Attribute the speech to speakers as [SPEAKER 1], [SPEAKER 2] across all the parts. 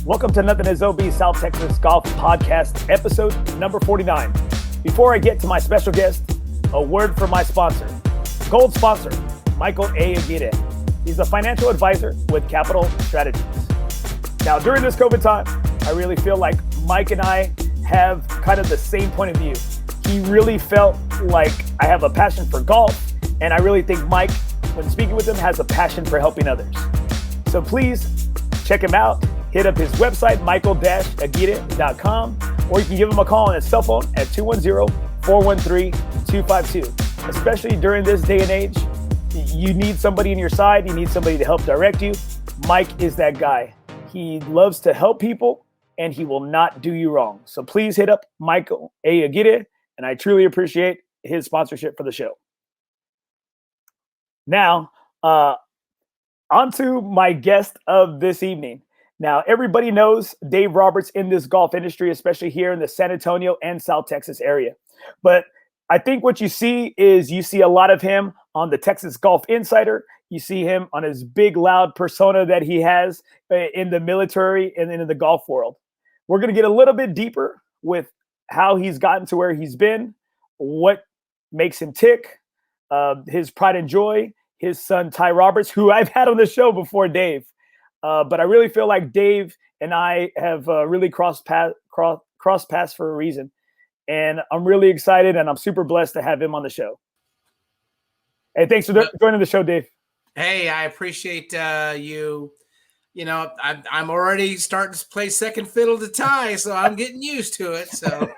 [SPEAKER 1] Welcome to NothingisOB South Texas Golf Podcast, episode number 49. Before I get to my special guest, a word from my sponsor, gold sponsor, Michael A. Aguirre. He's a financial advisor with Capital Strategies. Now, during this COVID time, I really feel like Mike and I have kind of the same point of view. He really felt like I have a passion for golf, and I really think Mike, when speaking with him, has a passion for helping others. So please check him out. Hit up his website, michael-aguirre.com, or you can give him a call on his cell phone at 210-413-252. Especially during this day and age, you need somebody on your side. You need somebody to help direct you. Mike is that guy. He loves to help people, and he will not do you wrong. So please hit up Michael A. Aguirre, and I truly appreciate his sponsorship for the show. Now, on to my guest of this evening. Now, everybody knows DaveRoberts in this golf industry, especially here in the San Antonio and South Texas area. But I think what you see is you see a lot of him on the Texas Golf Insider. You see him on his big, loud persona that he has in the military and in the golf world. We're going to get a little bit deeper with how he's gotten to where he's been, what makes him tick, his pride and joy, his son, Ty Roberts, who I've had on the show before, Dave. But I really feel like Dave and I have really crossed paths for a reason. And I'm really excited, and I'm super blessed to have him on the show. Hey, thanks for joining the show, Dave.
[SPEAKER 2] Hey, I appreciate you. You know, I'm already starting to play second fiddle to Ty, so I'm getting used to it. So,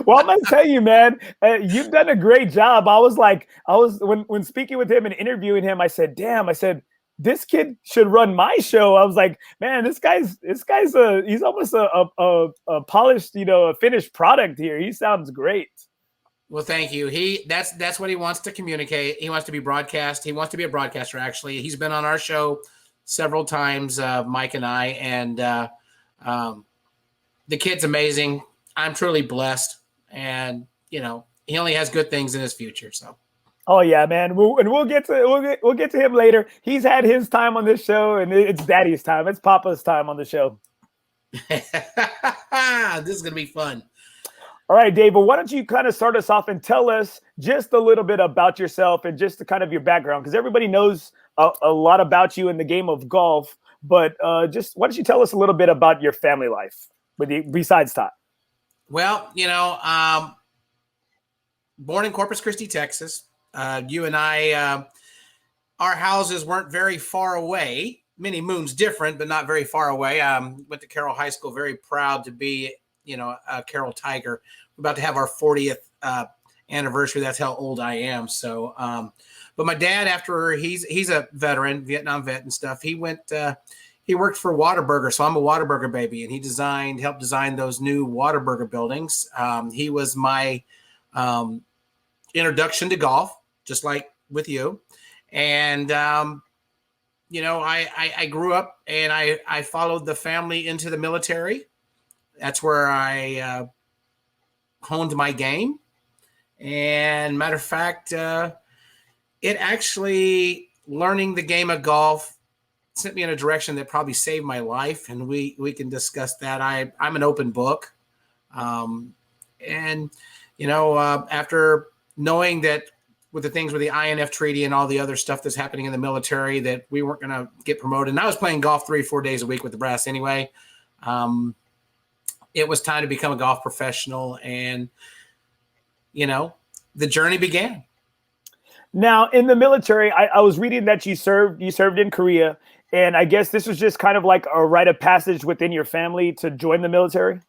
[SPEAKER 1] well, I'm gonna tell you, man, you've done a great job. When speaking with him and interviewing him, I said, this kid should run my show. I was like, man, he's almost a polished, a finished product here. He sounds great.
[SPEAKER 2] Well, thank you. That's what he wants to communicate. He wants to be broadcast. He wants to be a broadcaster. Actually, he's been on our show several times, Mike and I, and the kid's amazing. I'm truly blessed, and he only has good things in his future. So.
[SPEAKER 1] Oh yeah, man. We'll get to him later. He's had his time on this show, and it's Daddy's time. It's Papa's time on the show.
[SPEAKER 2] This is gonna be fun.
[SPEAKER 1] All right, Dave. Well, why don't you kind of start us off and tell us just a little bit about yourself and just the kind of your background, because everybody knows a lot about you in the game of golf. But just why don't you tell us a little bit about your family life besides Todd?
[SPEAKER 2] Well, born in Corpus Christi, Texas. You and I, our houses weren't very far away, many moons different, but not very far away. Went to Carroll High School, very proud to be, a Carroll Tiger. We're about to have our 40th anniversary. That's how old I am. So, but my dad, after he's a veteran, Vietnam vet and stuff, he worked for Whataburger. So I'm a Whataburger baby, and he helped design those new Whataburger buildings. He was my introduction to golf, just like with you. And, I grew up and I followed the family into the military. That's where I honed my game. And matter of fact, it actually, learning the game of golf sent me in a direction that probably saved my life. And we can discuss that. I'm an open book. After knowing that with the things with the INF treaty and all the other stuff that's happening in the military, that we weren't going to get promoted. And I was playing golf 3-4 days a week with the brass anyway. It was time to become a golf professional, and, the journey began.
[SPEAKER 1] Now, in the military, I was reading that you served in Korea, and I guess this was just kind of like a rite of passage within your family to join the military?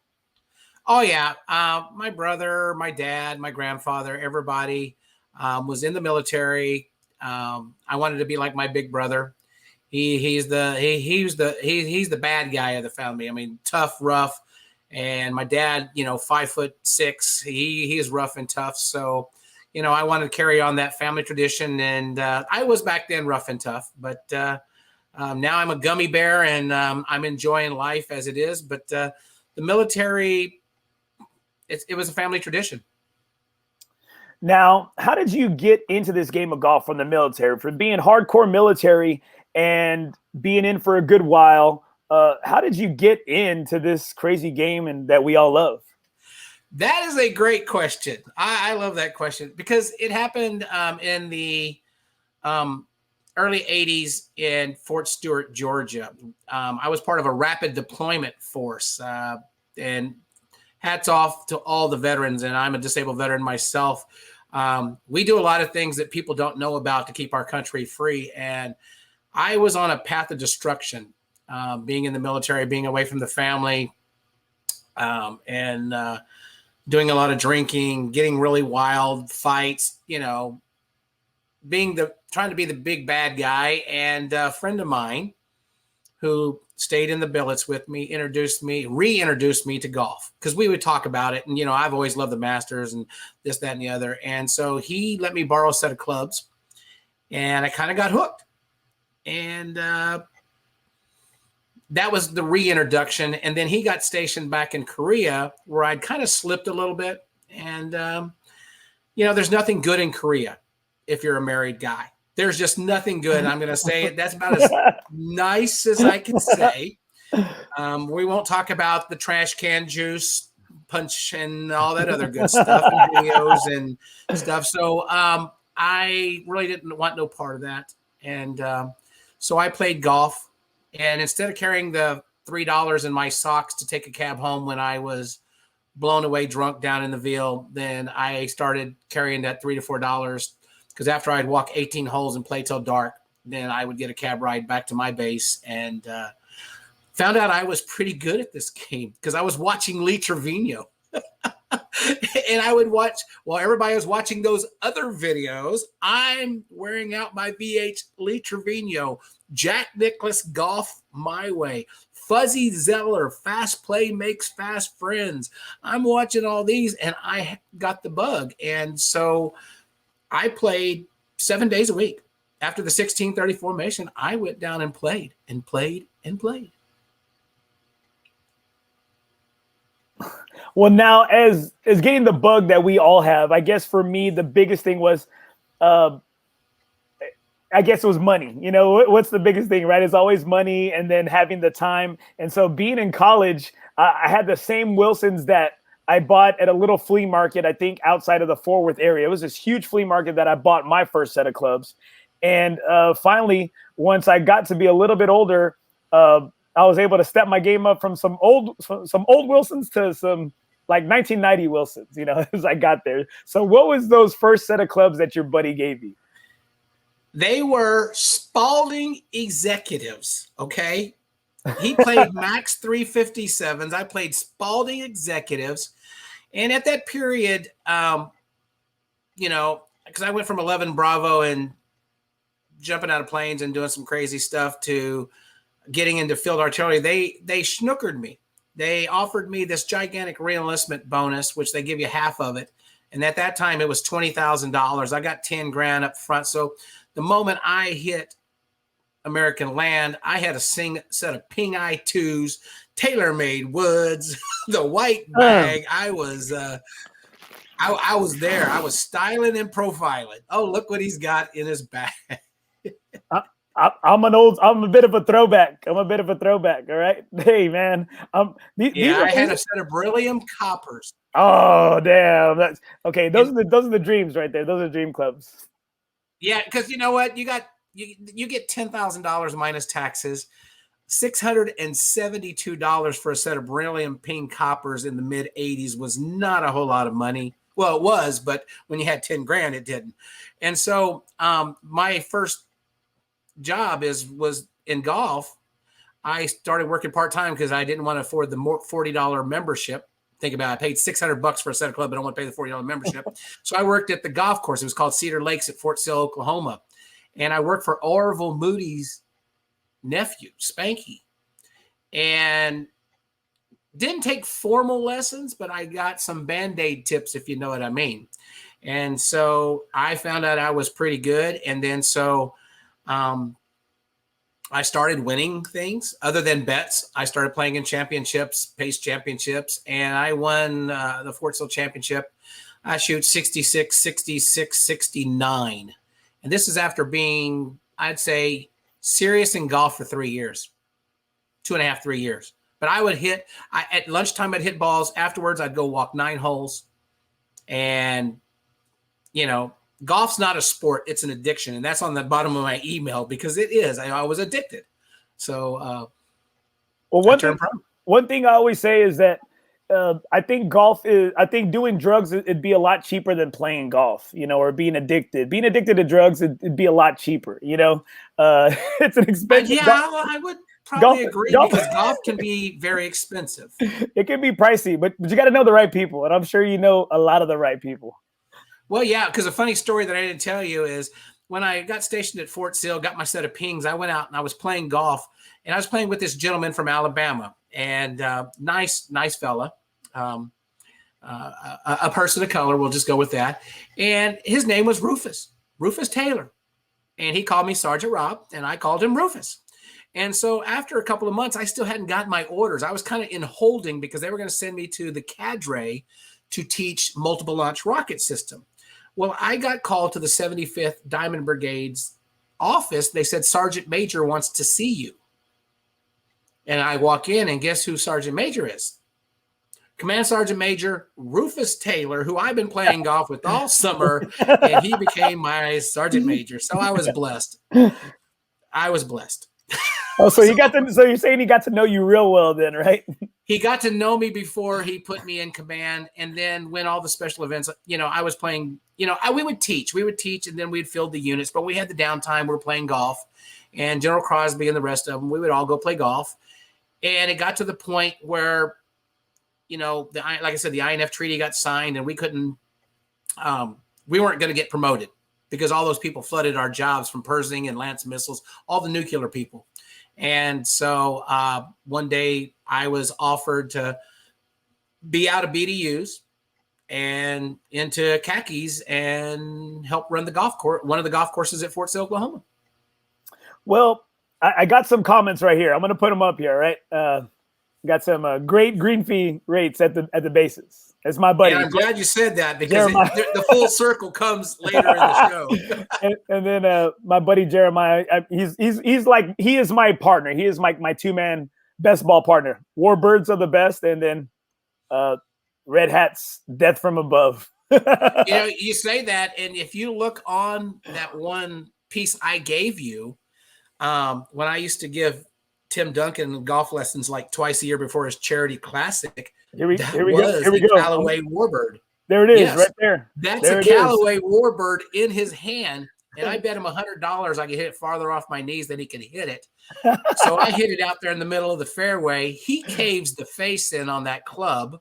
[SPEAKER 2] Oh, yeah. My brother, my dad, my grandfather, everybody was in the military. I wanted to be like my big brother. He's the bad guy of the family. I mean, tough, rough. And my dad, 5'6", he is rough and tough. So, I wanted to carry on that family tradition. And I was back then rough and tough, but now I'm a gummy bear, and I'm enjoying life as it is. But the military, it was a family tradition.
[SPEAKER 1] Now, how did you get into this game of golf from the military? From being hardcore military and being in for a good while, How did you get into this crazy game and that we all love?
[SPEAKER 2] That is a great question. I love that question because it happened in the early 80s in Fort Stewart, Georgia. I was part of a rapid deployment force, and hats off to all the veterans, and I'm a disabled veteran myself. We do a lot of things that people don't know about to keep our country free, and I was on a path of destruction, being in the military, being away from the family, and doing a lot of drinking, getting really wild, fights, trying to be the big bad guy. And a friend of mine who stayed in the billets with me reintroduced me to golf because we would talk about it. And, I've always loved the Masters and this, that, and the other. And so he let me borrow a set of clubs and I kind of got hooked. And that was the reintroduction. And then he got stationed back in Korea where I'd kind of slipped a little bit. And, there's nothing good in Korea if you're a married guy. There's just nothing good. I'm going to say it. That's about as nice as I can say. We won't talk about the trash can juice punch and all that other good stuff and videos and stuff. So I really didn't want no part of that. And so I played golf. And instead of carrying the $3 in my socks to take a cab home when I was blown away drunk down in the Ville, then I started carrying that $3 to $4 because after I'd walk 18 holes and play till dark, then I would get a cab ride back to my base and found out I was pretty good at this game because I was watching Lee Trevino. And I would watch while everybody was watching those other videos. I'm wearing out my VH Lee Trevino, Jack Nicklaus Golf My Way, Fuzzy Zeller, Fast Play Makes Fast Friends. I'm watching all these and I got the bug. And so I played 7 days a week. After the 1630 formation, I went down and played and played and played.
[SPEAKER 1] Well, now as getting the bug that we all have, I guess for me, the biggest thing was, I guess it was money. What's the biggest thing, right? It's always money and then having the time. And so being in college, I had the same Wilsons that I bought at a little flea market, I think outside of the Fort Worth area. It was this huge flea market that I bought my first set of clubs. And finally, once I got to be a little bit older, I was able to step my game up from some old Wilsons to some like 1990 Wilsons, as I got there. So what was those first set of clubs that your buddy gave you?
[SPEAKER 2] They were Spalding Executives, okay? He played Max 357s. I played Spalding Executives. And at that period, because I went from 11 Bravo and jumping out of planes and doing some crazy stuff to getting into field artillery, they snookered me. They offered me this gigantic reenlistment bonus, which they give you half of it. And at that time, it was $20,000. I got 10 grand up front. So the moment I hit American land, I had a set of Ping Eye 2s, TaylorMade Woods, the white bag. I was there. I was styling and profiling. Oh, look what he's got in his bag.
[SPEAKER 1] I'm a bit of a throwback. All right. Hey, man.
[SPEAKER 2] I had a set of beryllium coppers.
[SPEAKER 1] Oh, damn. That's okay. Those are the dreams right there. Those are dream clubs.
[SPEAKER 2] Yeah, because you know what? You get $10,000 minus taxes, $672 for a set of beryllium pink coppers in the mid 80s was not a whole lot of money. Well, it was, but when you had 10 grand, it didn't. And so my first job was in golf. I started working part-time because I didn't want to afford the $40 membership. Think about it. I paid $600 for a set of club, but I don't want to pay the $40 membership. So I worked at the golf course. It was called Cedar Lakes at Fort Sill, Oklahoma. And I worked for Orville Moody's nephew, Spanky. And didn't take formal lessons, but I got some Band-Aid tips, if you know what I mean. And so I found out I was pretty good. And then so I started winning things other than bets. I started playing in championships, pace championships, and I won the Fort Sill championship. I shoot 66, 66, 69. And this is after being, I'd say, serious in golf for 3 years. 2.5, 3 years. But I would at lunchtime, I'd hit balls. Afterwards, I'd go walk 9 holes. And, golf's not a sport. It's an addiction. And that's on the bottom of my email because it is. I was addicted. So,
[SPEAKER 1] one thing I always say is that I think doing drugs, it'd be a lot cheaper than playing golf, or being addicted. Being addicted to drugs, it'd be a lot cheaper, it's an expensive.
[SPEAKER 2] I would probably agree because golf can be very expensive.
[SPEAKER 1] It can be pricey, but you got to know the right people. And I'm sure you know a lot of the right people.
[SPEAKER 2] Well, yeah, because a funny story that I didn't tell you is when I got stationed at Fort Sill, got my set of pings, I went out and I was playing golf. And I was playing with this gentleman from Alabama. And nice fella, a person of color. We'll just go with that. And his name was Rufus Taylor. And he called me Sergeant Rob, and I called him Rufus. And so after a couple of months, I still hadn't gotten my orders. I was kind of in holding because they were going to send me to the cadre to teach multiple launch rocket system. Well, I got called to the 75th Diamond Brigade's office. They said, Sergeant Major wants to see you. And I walk in, and guess who Sergeant Major is? Command Sergeant Major Rufus Taylor, who I've been playing golf with all summer, and he became my Sergeant Major. So I was blessed.
[SPEAKER 1] Oh, so you're saying he got to know you real well then, right?
[SPEAKER 2] He got to know me before he put me in command. And then when all the special events, I was playing, we would teach, and then we'd field the units, but we had the downtime. We were playing golf, and General Crosby and the rest of them, we would all go play golf. And it got to the point where, like I said, the INF treaty got signed, and we couldn't, we weren't going to get promoted because all those people flooded our jobs from Persing and Lance Missiles, all the nuclear people. And so one day I was offered to be out of BDUs and into khakis and help run the golf course, one of the golf courses at Fort Sill, Oklahoma.
[SPEAKER 1] Well, I got some comments right here. I'm going to put them up here, right? Got some great green fee rates at the bases. It's my buddy.
[SPEAKER 2] And I'm glad you said that because the full circle comes later in the show.
[SPEAKER 1] and then my buddy Jeremiah, he's like, he is my partner. He is my two-man best ball partner. Warbirds are the best, and then Red Hats, death from above.
[SPEAKER 2] You say that, and if you look on that one piece I gave you, when I used to give Tim Duncan golf lessons like twice a year before his charity classic,
[SPEAKER 1] here we go.
[SPEAKER 2] Callaway Warbird.
[SPEAKER 1] There it is, right there.
[SPEAKER 2] That's a Callaway Warbird in his hand, and I bet him $100 I could hit it farther off my knees than he could hit it. So I hit it out there in the middle of the fairway. He caves the face in on that club,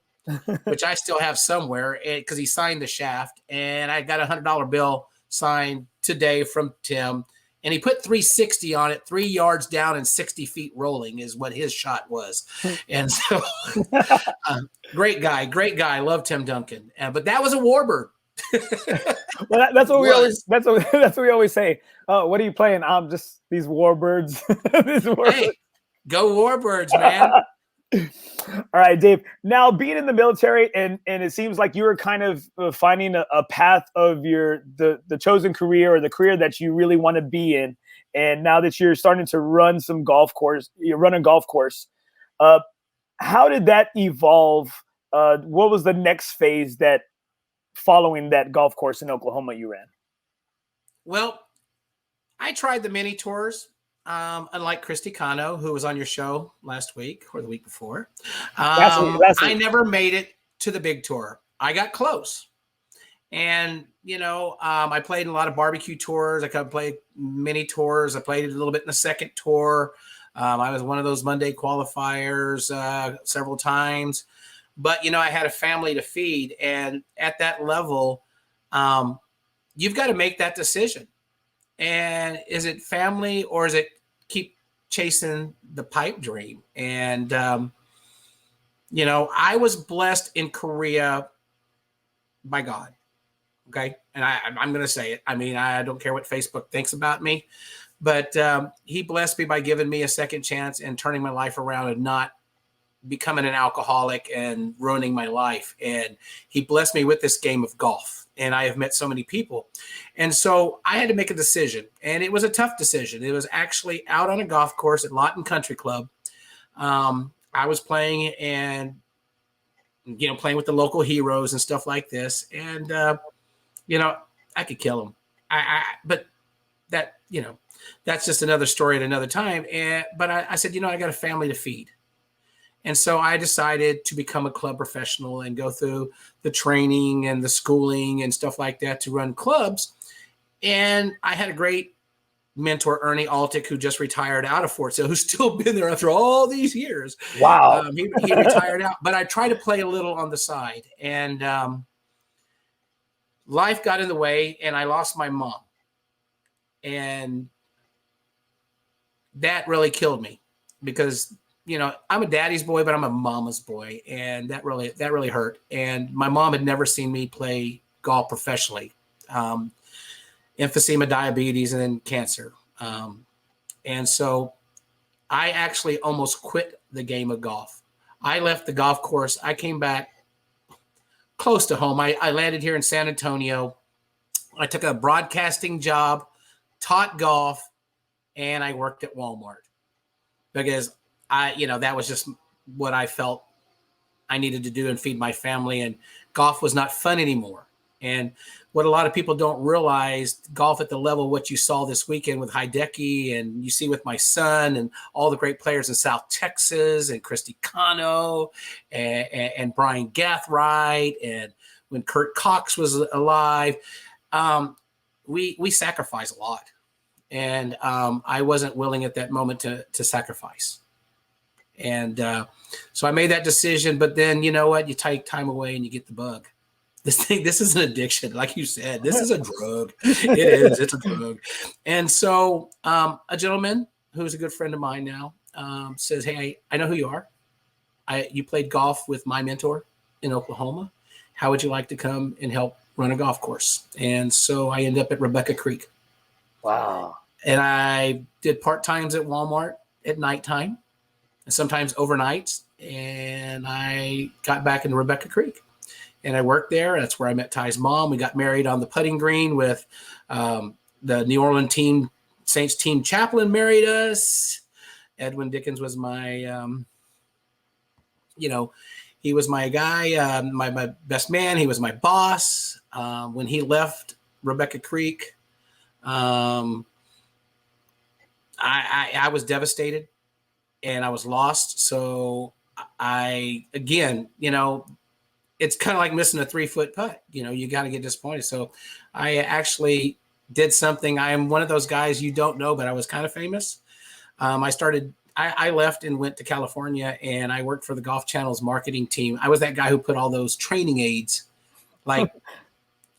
[SPEAKER 2] which I still have somewhere because he signed the shaft, and I got a $100 bill signed today from Tim. And he put 360 on it, 3 yards down and 60 feet rolling is what his shot was. And so great guy. Love Tim Duncan. But that was a Warbird.
[SPEAKER 1] Well, that's what we always say. Oh, what are you playing? I'm just these Warbirds.
[SPEAKER 2] Hey, go Warbirds, man.
[SPEAKER 1] All right, Dave. Now, being in the military, and it seems like you were kind of finding a path of the chosen career or the career that you really want to be in. And now that you're starting to run a golf course. How did that evolve? What was the next phase that following that golf course in Oklahoma you ran?
[SPEAKER 2] Well, I tried the mini tours. Unlike Christy Cano, who was on your show last week or the week before, last week. I never made it to the big tour. I got close. And, I played in a lot of barbecue tours. I could play mini tours. I played a little bit in the second tour. I was one of those Monday qualifiers several times. But, I had a family to feed. And at that level, you've got to make that decision. And is it family or is it keep chasing the pipe dream? And, I was blessed in Korea by God. Okay. And I'm going to say it. I mean, I don't care what Facebook thinks about me, but he blessed me by giving me a second chance and turning my life around and not becoming an alcoholic and ruining my life. And he blessed me with this game of golf. And I have met so many people. And so I had to make a decision. And it was a tough decision. It was actually out on a golf course at Lawton Country Club. I was playing and, playing with the local heroes and stuff like this. And, I could kill them. But that, that's just another story at another time. But I said, I got a family to feed. And so I decided to become a club professional and go through the training and the schooling and stuff like that to run clubs. And I had a great mentor, Ernie Altick, who just retired out of Fort Sill, who's still been there after all these years.
[SPEAKER 1] Wow.
[SPEAKER 2] He retired out, but I tried to play a little on the side. And life got in the way, and I lost my mom. And that really killed me because I'm a daddy's boy, but I'm a mama's boy. And that really hurt. And my mom had never seen me play golf professionally. Emphysema, diabetes, and then cancer. And so I actually almost quit the game of golf. I left the golf course. I came back close to home. I landed here in San Antonio. I took a broadcasting job, taught golf, and I worked at Walmart because that was just what I felt I needed to do and feed my family. And golf was not fun anymore. And what a lot of people don't realize, golf at the level what you saw this weekend with Hideki and you see with my son and all the great players in South Texas and Christy Cano and Brian Gathright and when Kurt Cox was alive, we sacrificed a lot. And I wasn't willing at that moment to sacrifice. And so I made that decision. But then, you know what? You take time away and you get the bug. This is an addiction. Like you said, this is a drug. It is. It's a drug. And so a gentleman who's a good friend of mine now says, hey, I know who you are. You played golf with my mentor in Oklahoma. How would you like to come and help run a golf course? And so I ended up at Rebecca Creek.
[SPEAKER 1] Wow.
[SPEAKER 2] And I did part-times at Walmart at nighttime and sometimes overnights. And I got back into Rebecca Creek. And I worked there. That's where I met Ty's mom. We got married on the putting green with the New Orleans Saints team chaplain married us. Edwin Dickens was my, he was my guy, my best man. He was my boss. When he left Rebecca Creek, I was devastated and I was lost. So it's kind of like missing a 3-foot putt. You got to get disappointed. So I actually did something. I am one of those guys you don't know, but I was kind of famous. I left and went to California and I worked for the Golf Channel's marketing team. I was that guy who put all those training aids. Like,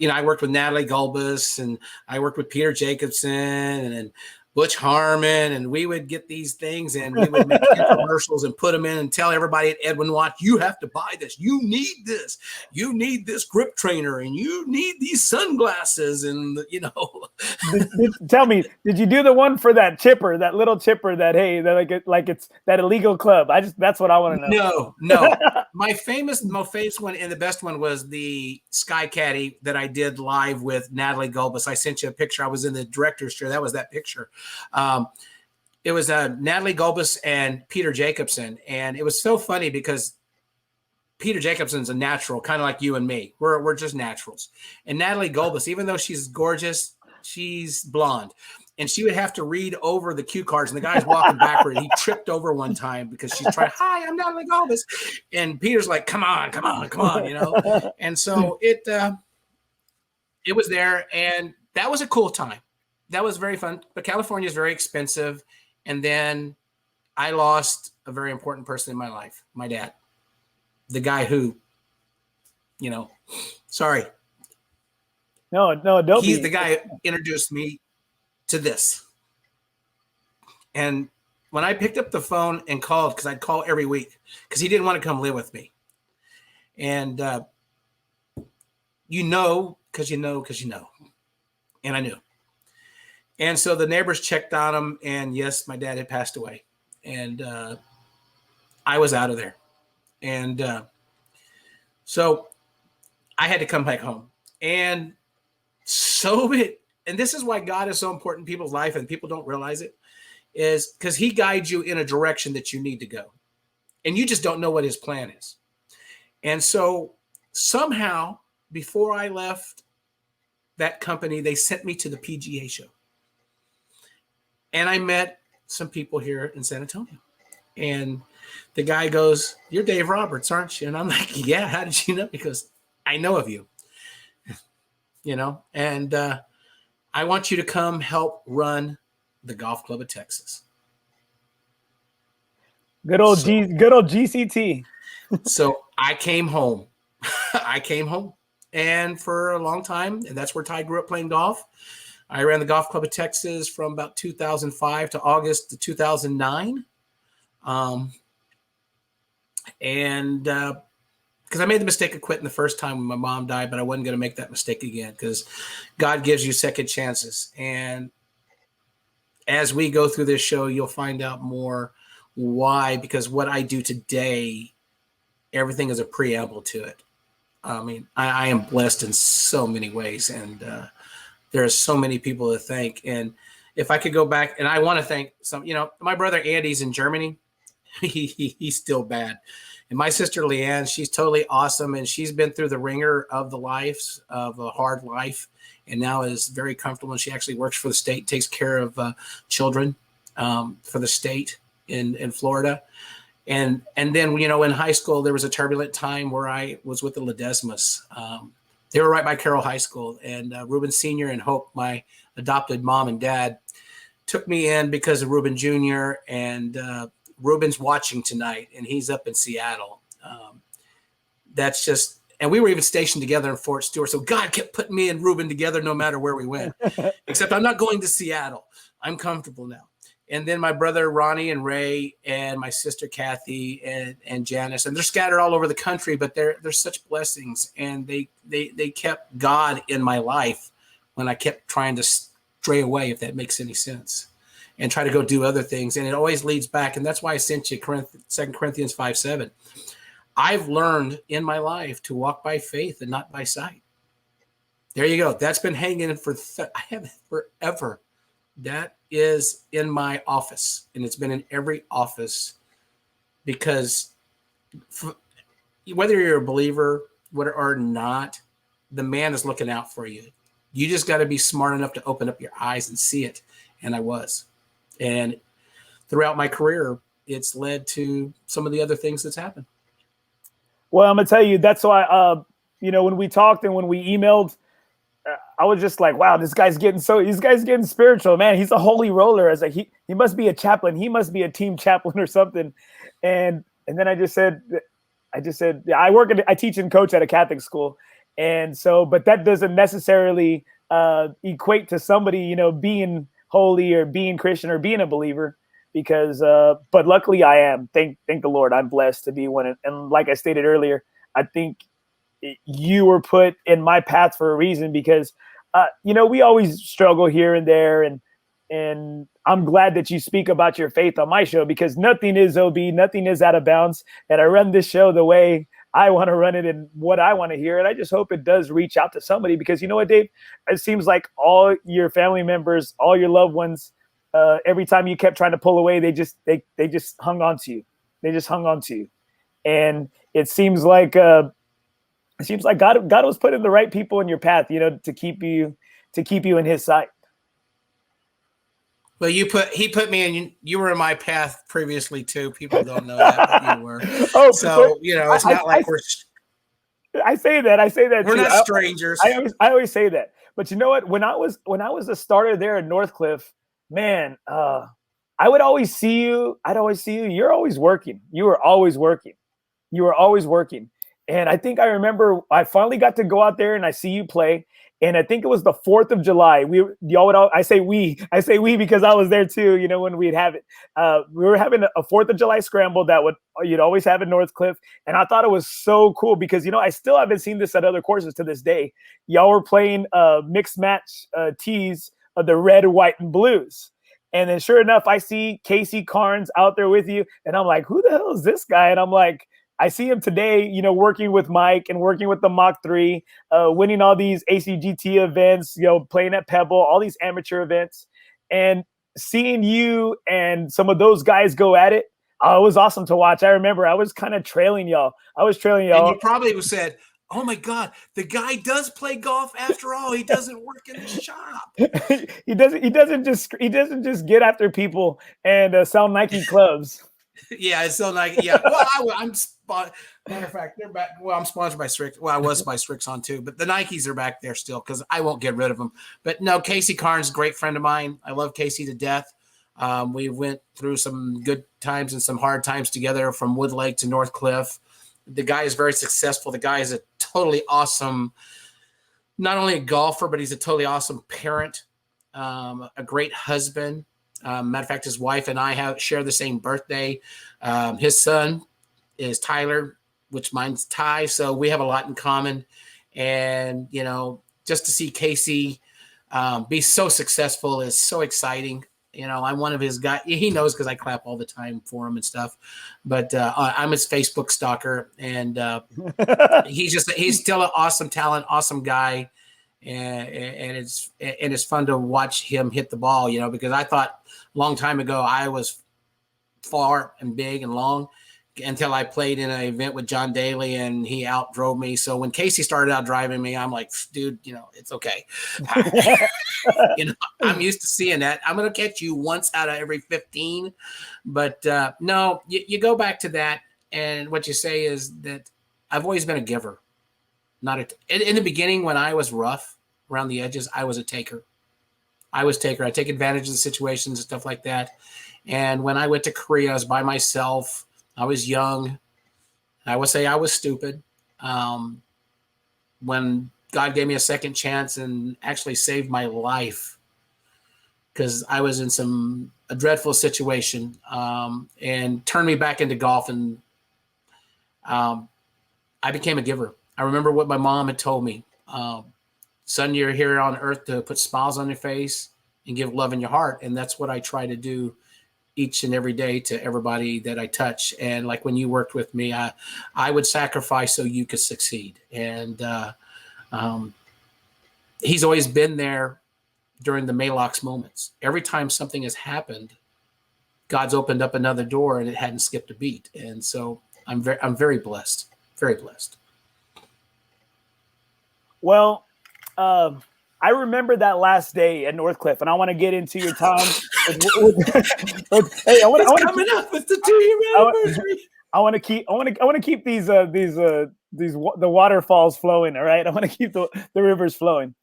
[SPEAKER 2] I worked with Natalie Gulbis and I worked with Peter Jacobson and Butch Harmon, and we would get these things and we would make commercials and put them in and tell everybody at Edwin Watch, you have to buy this. You need this. You need this grip trainer and you need these sunglasses. And,
[SPEAKER 1] Tell me, did you do the one for that chipper, that little chipper that, hey, like it's that illegal club? That's what I want to know.
[SPEAKER 2] No. My most famous one and the best one was the Sky Caddy that I did live with Natalie Gulbis. I sent you a picture. I was in the director's chair. That was that picture. It was Natalie Gulbis and Peter Jacobson. And it was so funny because Peter Jacobson's a natural, kind of like you and me. We're just naturals. And Natalie Gulbis, even though she's gorgeous, she's blonde. And she would have to read over the cue cards. And the guy's walking backward. He tripped over one time because she's trying, hi, I'm Natalie Gulbis. And Peter's like, come on. And so it was there. And that was a cool time. That was very fun. But California is very expensive. And then I lost a very important person in my life, my dad. The guy who, sorry.
[SPEAKER 1] No, don't
[SPEAKER 2] He's the guy who introduced me to this. And when I picked up the phone and called, because I'd call every week, because he didn't want to come live with me. And because you know. And I knew. And so the neighbors checked on him, and yes, my dad had passed away. And I was out of there. And so I had to come back home. And and this is why God is so important in people's life, and people don't realize it, is because he guides you in a direction that you need to go. and you just don't know what his plan is. And so somehow, before I left that company, they sent me to the PGA show. And I met some people here in San Antonio. And the guy goes, "You're Dave Roberts, aren't you?" And I'm like, "Yeah, how did you know?" Because I know of you, and I want you to come help run the Golf Club of Texas.
[SPEAKER 1] Good old GCT.
[SPEAKER 2] So I came home. And for a long time, and that's where Ty grew up playing golf. I ran the Golf Club of Texas from about 2005 to August to 2009. Because I made the mistake of quitting the first time when my mom died, but I wasn't going to make that mistake again because God gives you second chances. And as we go through this show, you'll find out more why, because what I do today, everything is a preamble to it. I mean, I am blessed in so many ways, and there are so many people to thank. And if I could go back, and I want to thank my brother Andy's in Germany. He's still bad. And my sister Leanne, she's totally awesome. And she's been through the ringer of a hard life, and now is very comfortable. And she actually works for the state, takes care of children for the state in Florida. And then, in high school, there was a turbulent time where I was with the Ledesmas. They were right by Carroll High School. And Ruben Sr. and Hope, my adopted mom and dad, took me in because of Ruben Jr. And Ruben's watching tonight, and he's up in Seattle. And we were even stationed together in Fort Stewart. So God kept putting me and Ruben together no matter where we went, except I'm not going to Seattle. I'm comfortable now. And then my brother Ronnie and Ray and my sister Kathy and Janice, and they're scattered all over the country, but they're such blessings. And they kept God in my life when I kept trying to stray away, if that makes any sense, and try to go do other things. And it always leads back. And that's why I sent you 2 Corinthians 5:7. I've learned in my life to walk by faith and not by sight. There you go. That's been hanging I have it forever. That is in my office, and it's been in every office, because whether you're a believer or not, the man is looking out for you. You just got to be smart enough to open up your eyes and see it. And I was. And throughout my career, it's led to some of the other things that's happened.
[SPEAKER 1] Well, I'm going to tell you, that's why, when we talked and when we emailed, I was just like, wow, this guy's getting spiritual, man. He's a holy roller. I was like, he must be a chaplain. He must be a team chaplain or something. And then I just said, yeah, I teach and coach at a Catholic school. And so, but that doesn't necessarily equate to somebody, being holy or being Christian or being a believer, because, but luckily I am. Thank the Lord, I'm blessed to be one. And like I stated earlier, I think you were put in my path for a reason, because, we always struggle here and there. And I'm glad that you speak about your faith on my show, because nothing is OB, nothing is out of bounds. And I run this show the way I want to run it and what I want to hear. And I just hope it does reach out to somebody, because you know what, Dave? It seems like all your family members, all your loved ones, every time you kept trying to pull away, they just hung on to you. They just hung on to you. And it seems like God was putting the right people in your path, to keep you in his sight.
[SPEAKER 2] Well, he put me in. You were in my path previously too. People don't know that, but you were.
[SPEAKER 1] Oh,
[SPEAKER 2] so it's not like we're.
[SPEAKER 1] I say that.
[SPEAKER 2] We're
[SPEAKER 1] too.
[SPEAKER 2] not strangers.
[SPEAKER 1] I always say that. But you know what? When I was a starter there at Northcliffe, man, I would always see you. I'd always see you. You're always working. You were always working. And I think I remember I finally got to go out there and I see you play. And I think it was the 4th of July. I say we because I was there too, when we'd have it. We were having a 4th of July scramble that you'd always have at Northcliffe. And I thought it was so cool because, I still haven't seen this at other courses to this day. Y'all were playing mixed match tees of the red, white, and blues. And then sure enough, I see Casey Carnes out there with you. And I'm like, who the hell is this guy? And I'm like, I see him today, working with Mike and working with the Mach 3, winning all these ACGT events, playing at Pebble, all these amateur events. And seeing you and some of those guys go at it, Oh, it was awesome to watch. I remember I was kind of trailing y'all.
[SPEAKER 2] And you probably said, "Oh my God, the guy does play golf after all. He doesn't work in the shop."
[SPEAKER 1] he doesn't just get after people and sell Nike clubs.
[SPEAKER 2] Yeah, it's so like, yeah. Well, matter of fact, they're back. Well, I'm sponsored by Strix. Well, I was by Strixon too, but the Nikes are back there still because I won't get rid of them. But no, Casey Carnes, great friend of mine. I love Casey to death. We went through some good times and some hard times together from Woodlake to North Cliff. The guy is very successful. The guy is a totally awesome, not only a golfer, but he's a totally awesome parent, a great husband. Matter of fact, his wife and I share the same birthday. His son is Tyler, which mine's Ty. So we have a lot in common. And, you know, just to see Casey be so successful is so exciting. You know, I'm one of his guys. He knows because I clap all the time for him and stuff. But I'm his Facebook stalker. And he's still an awesome talent, awesome guy. And it's fun to watch him hit the ball, you know, because I thought a long time ago I was far and big and long until I played in an event with John Daly and he outdrove me. So when Casey started out driving me, I'm like, dude, you know, it's okay. You know, I'm used to seeing that. I'm going to catch you once out of every 15. But no, you go back to that. And what you say is that I've always been a giver. In the beginning, when I was rough around the edges, I was a taker. I take advantage of the situations and stuff like that. And when I went to Korea, I was by myself. I was young. I would say I was stupid. When God gave me a second chance and actually saved my life, because I was in a dreadful situation, and turned me back into golf, and I became a giver. I remember what my mom had told me. Son, you're here on earth to put smiles on your face and give love in your heart. And that's what I try to do each and every day to everybody that I touch. And like when you worked with me, I would sacrifice so you could succeed. And he's always been there during the Malox moments. Every time something has happened, God's opened up another door and it hadn't skipped a beat. And so I'm very blessed, very blessed.
[SPEAKER 1] Well, I remember that last day at Northcliffe, and I want to get into your time. Hey, I want to
[SPEAKER 2] coming up with the 2-year anniversary.
[SPEAKER 1] I want to keep these the waterfalls flowing. All right, I want to keep the rivers flowing.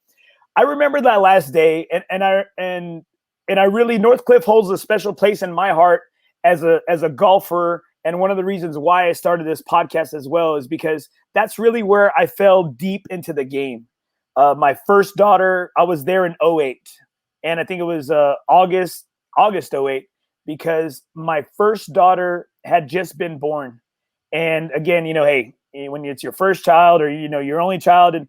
[SPEAKER 1] I remember that last day, and I really, Northcliffe holds a special place in my heart as a golfer. And one of the reasons why I started this podcast as well is because that's really where I fell deep into the game. My first daughter, I was there in 2008, and I think it was August 2008, because my first daughter had just been born. And again, you know, hey, when it's your first child or, you know, your only child, and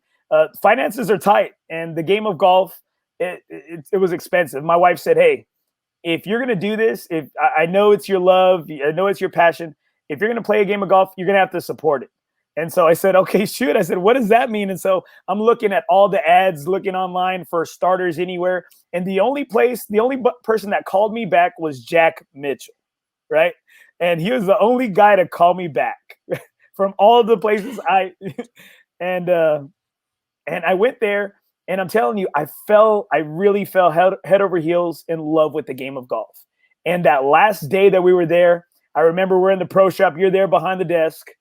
[SPEAKER 1] finances are tight, and the game of golf, it was expensive. My wife said, hey, if you're going to do this, if I know it's your love, I know it's your passion, if you're going to play a game of golf, you're going to have to support it. And so I said, okay, shoot. I said, what does that mean? And so I'm looking at all the ads, looking online for starters anywhere. And the only person that called me back was Jack Mitchell, right? And he was the only guy to call me back from all of the places and I went there. And I'm telling you, I really fell head over heels in love with the game of golf. And that last day that we were there, I remember we're in the pro shop. You're there behind the desk.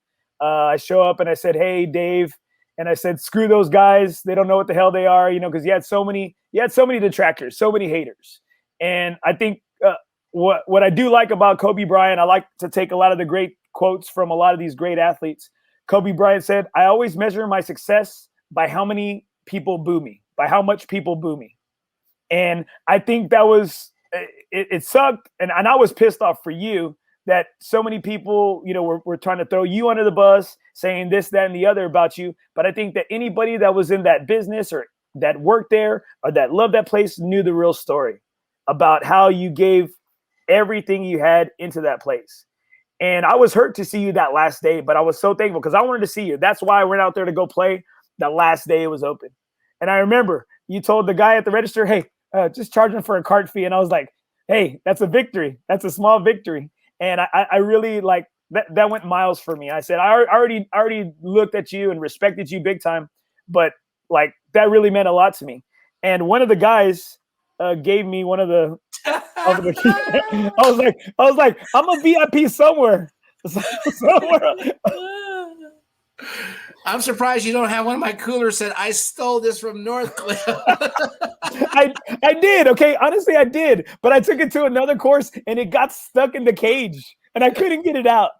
[SPEAKER 1] I show up and I said, hey, Dave. And I said, screw those guys. They don't know what the hell they are, you know, because you had so many detractors, so many haters. And I think what I do like about Kobe Bryant, I like to take a lot of the great quotes from a lot of these great athletes. Kobe Bryant said, I always measure my success by how many people boo me, by how much people boo me. And I think that was, it sucked. And I was pissed off for you that so many people, you know, were trying to throw you under the bus, saying this, that, and the other about you. But I think that anybody that was in that business or that worked there or that loved that place knew the real story about how you gave everything you had into that place. And I was hurt to see you that last day, but I was so thankful because I wanted to see you. That's why I went out there to go play. That last day it was open. And I remember you told the guy at the register, hey, just charging for a cart fee. And I was like, hey, that's a victory. That's a small victory. And I really like that went miles for me. I said, I already looked at you and respected you big time, but like that really meant a lot to me. And one of the guys gave me one of the I was like, I'm a VIP somewhere. Somewhere.
[SPEAKER 2] I'm surprised you don't have one of my coolers said I stole this from Northcliffe.
[SPEAKER 1] I did. Okay, honestly, I did. But I took it to another course and it got stuck in the cage and I couldn't get it out.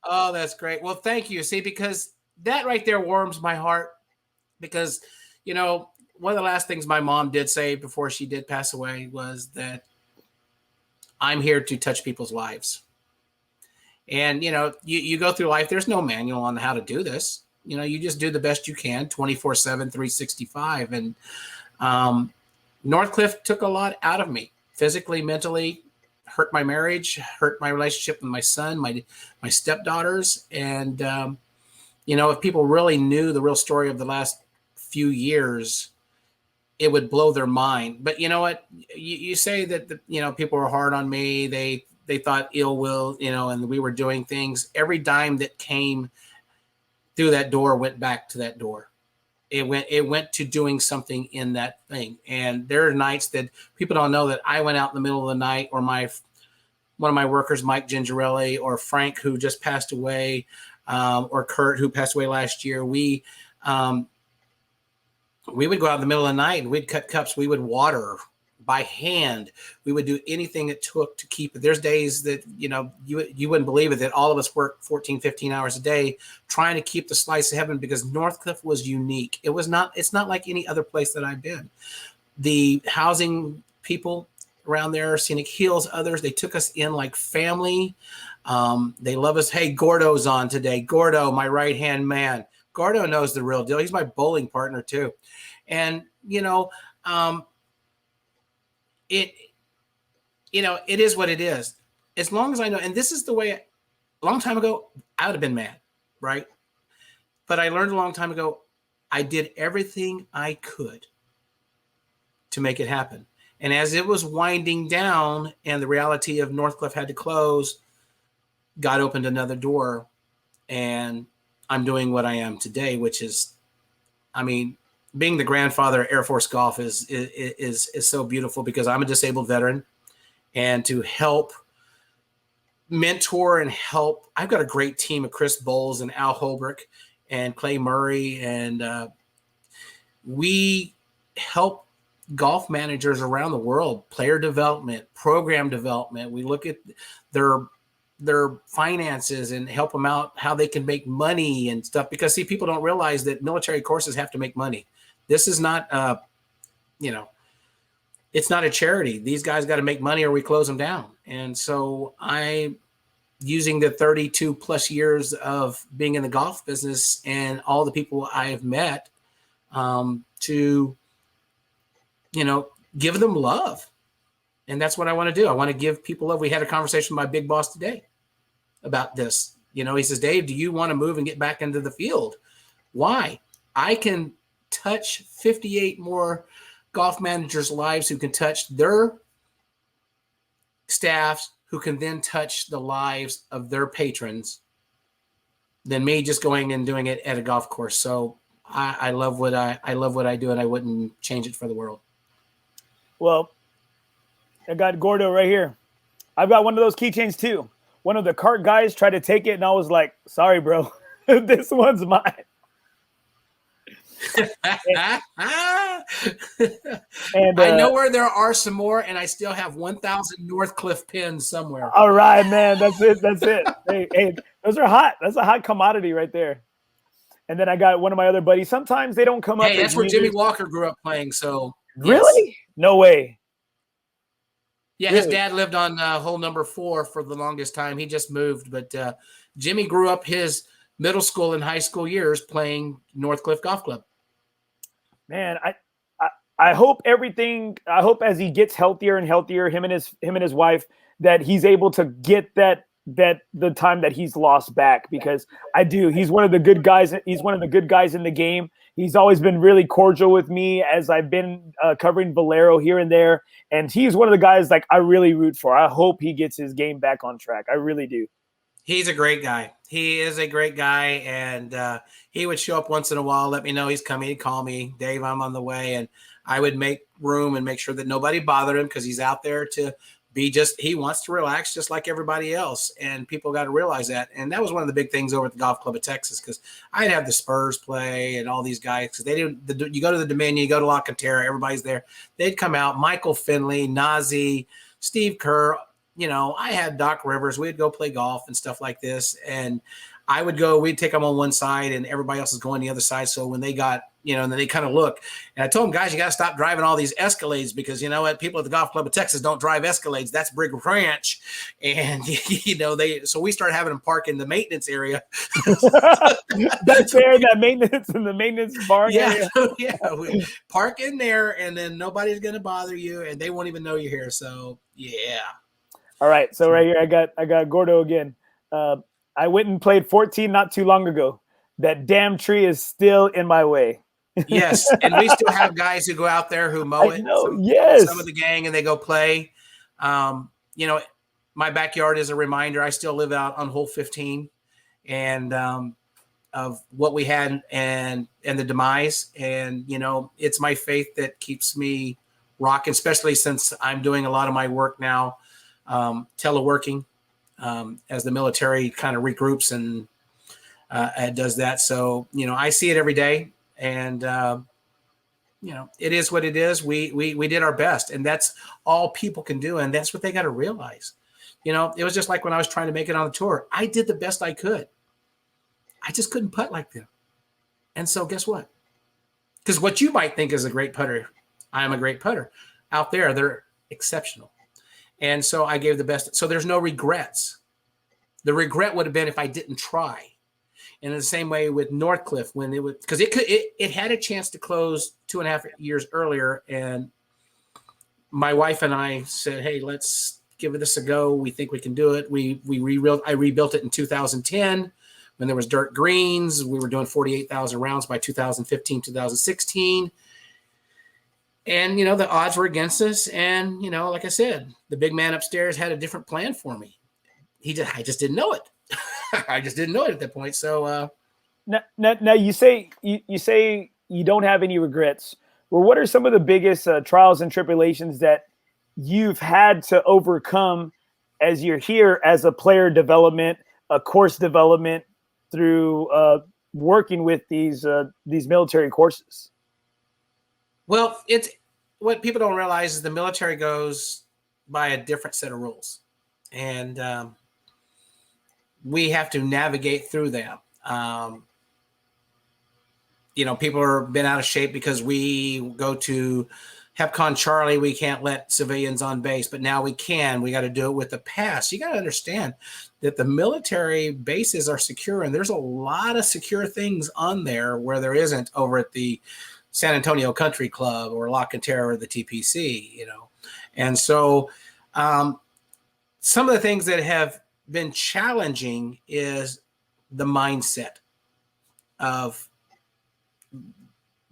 [SPEAKER 2] Oh, that's great. Well, thank you. See, because that right there warms my heart. Because, you know, one of the last things my mom did say before she did pass away was that I'm here to touch people's lives. And, you know, you go through life, there's no manual on how to do this. You know, you just do the best you can 24/7, 365. And Northcliffe took a lot out of me physically, mentally, hurt my marriage, hurt my relationship with my son, my stepdaughters. And, you know, if people really knew the real story of the last few years, it would blow their mind. But you know what? You say that, you know, people were hard on me. They thought ill will, you know, and we were doing things. Every dime that came through that door went back to that door. It went to doing something in that thing. And there are nights that people don't know that I went out in the middle of the night, or one of my workers, Mike Gingerelli, or Frank, who just passed away, or Kurt, who passed away last year. We would go out in the middle of the night and we'd cut cups. We would water by hand. We would do anything it took to keep it. There's days that, you know, you wouldn't believe it, that all of us work 14, 15 hours a day trying to keep the slice of heaven, because Northcliffe was unique. It's not like any other place that I've been. The housing people around there, Scenic Hills, others, they took us in like family. They love us. Hey, Gordo's on today. Gordo, my right-hand man. Gordo knows the real deal. He's my bowling partner too. And, you know, it is what it is. As long as I know, and this is the way, a long time ago, I would have been mad, right? But I learned a long time ago, I did everything I could to make it happen. And as it was winding down and the reality of Northcliffe had to close, God opened another door, and I'm doing what I am today, which is, I mean, being the grandfather of Air Force golf is so beautiful, because I'm a disabled veteran, and to help mentor and help, I've got a great team of Chris Bowles and Al Holbrook and Clay Murray. And we help golf managers around the world, player development, program development. We look at their finances and help them out, how they can make money and stuff. Because see, people don't realize that military courses have to make money. This is not, it's not a charity. These guys got to make money or we close them down. And so I'm using the 32 plus years of being in the golf business and all the people I have met to, you know, give them love. And that's what I want to do. I want to give people love. We had a conversation with my big boss today about this. You know, he says, Dave, do you want to move and get back into the field? Why? I can touch 58 more golf managers' lives who can touch their staffs, who can then touch the lives of their patrons, than me just going and doing it at a golf course. So I love what I love what I do, and I wouldn't change it for the world.
[SPEAKER 1] Well, I got Gordo right here. I've got one of those keychains too. One of the cart guys tried to take it, and I was like, sorry, bro. This one's mine.
[SPEAKER 2] And I know where there are some more, and I still have 1,000 Northcliffe pins somewhere.
[SPEAKER 1] All right, man. That's it. Hey, those are hot. That's a hot commodity right there. And then I got one of my other buddies. Sometimes they don't come up.
[SPEAKER 2] Hey, that's where Jimmy Walker grew up playing. So
[SPEAKER 1] really? Yes. No way.
[SPEAKER 2] Yeah, really? His dad lived on hole number 4 for the longest time. He just moved, but Jimmy grew up his middle school and high school years playing Northcliffe Golf Club.
[SPEAKER 1] Man, I hope as he gets healthier and healthier, him and his wife, that he's able to get that the time that he's lost back, because he's one of the good guys. He's one of the good guys in the game. He's always been really cordial with me as I've been covering Valero here and there. And he's one of the guys like I really root for. I hope he gets his game back on track. I really do.
[SPEAKER 2] He's a great guy. He is a great guy, and he would show up once in a while, let me know he's coming. He'd call me, Dave, I'm on the way, and I would make room and make sure that nobody bothered him because he's out there to be he wants to relax just like everybody else, and people got to realize that. And that was one of the big things over at the Golf Club of Texas because I'd have the Spurs play and all these guys because they didn't. You go to the Dominion, you go to La Cantera, everybody's there. They'd come out, Michael Finley, Nazi, Steve Kerr. I had Doc Rivers. We'd go play golf and stuff like this. And we'd take them on one side and everybody else is going the other side. So when they got, and then they kind of look. And I told them, guys, you got to stop driving all these Escalades because you know what? People at the Golf Club of Texas don't drive Escalades. That's Brig Ranch. And, so we started having them park in the maintenance area.
[SPEAKER 1] That's there, that maintenance in the maintenance bar area.
[SPEAKER 2] We park in there and then nobody's going to bother you and they won't even know you're here. So, yeah.
[SPEAKER 1] All right, so right here I got Gordo again. I went and played 14 not too long ago. That damn tree is still in my way.
[SPEAKER 2] Yes, and we still have guys who go out there who mow it. Some of the gang, and they go play. My backyard is a reminder. I still live out on hole 15, and of what we had and the demise. And it's my faith that keeps me rocking, especially since I'm doing a lot of my work now. Teleworking as the military kind of regroups and does that. So, I see it every day and, it is what it is. We did our best and that's all people can do. And that's what they got to realize. It was just like when I was trying to make it on the tour, I did the best I could. I just couldn't putt like them. And so guess what? Because what you might think is a great putter, I am a great putter. Out there, they're exceptional. And so I gave the best. So there's no regrets. The regret would have been if I didn't try. And in the same way with Northcliffe, when it was, because it had a chance to close 2.5 years earlier. And my wife and I said, hey, let's give this a go. We think we can do it. I rebuilt it in 2010 when there was dirt greens. We were doing 48,000 rounds by 2015, 2016. And, the odds were against us. And, like I said, the big man upstairs had a different plan for me. I just didn't know it. I just didn't know it at that point. So
[SPEAKER 1] now you say you don't have any regrets. Well, what are some of the biggest trials and tribulations that you've had to overcome as you're here as a player development, a course development through working with these military courses?
[SPEAKER 2] Well, it's what people don't realize is the military goes by a different set of rules, and we have to navigate through them. People are been out of shape because we go to HEPCON Charlie. We can't let civilians on base, but now we can. We got to do it with the pass. You got to understand that the military bases are secure, and there's a lot of secure things on there where there isn't over at the San Antonio Country Club or La Cantera or the TPC, And so some of the things that have been challenging is the mindset of,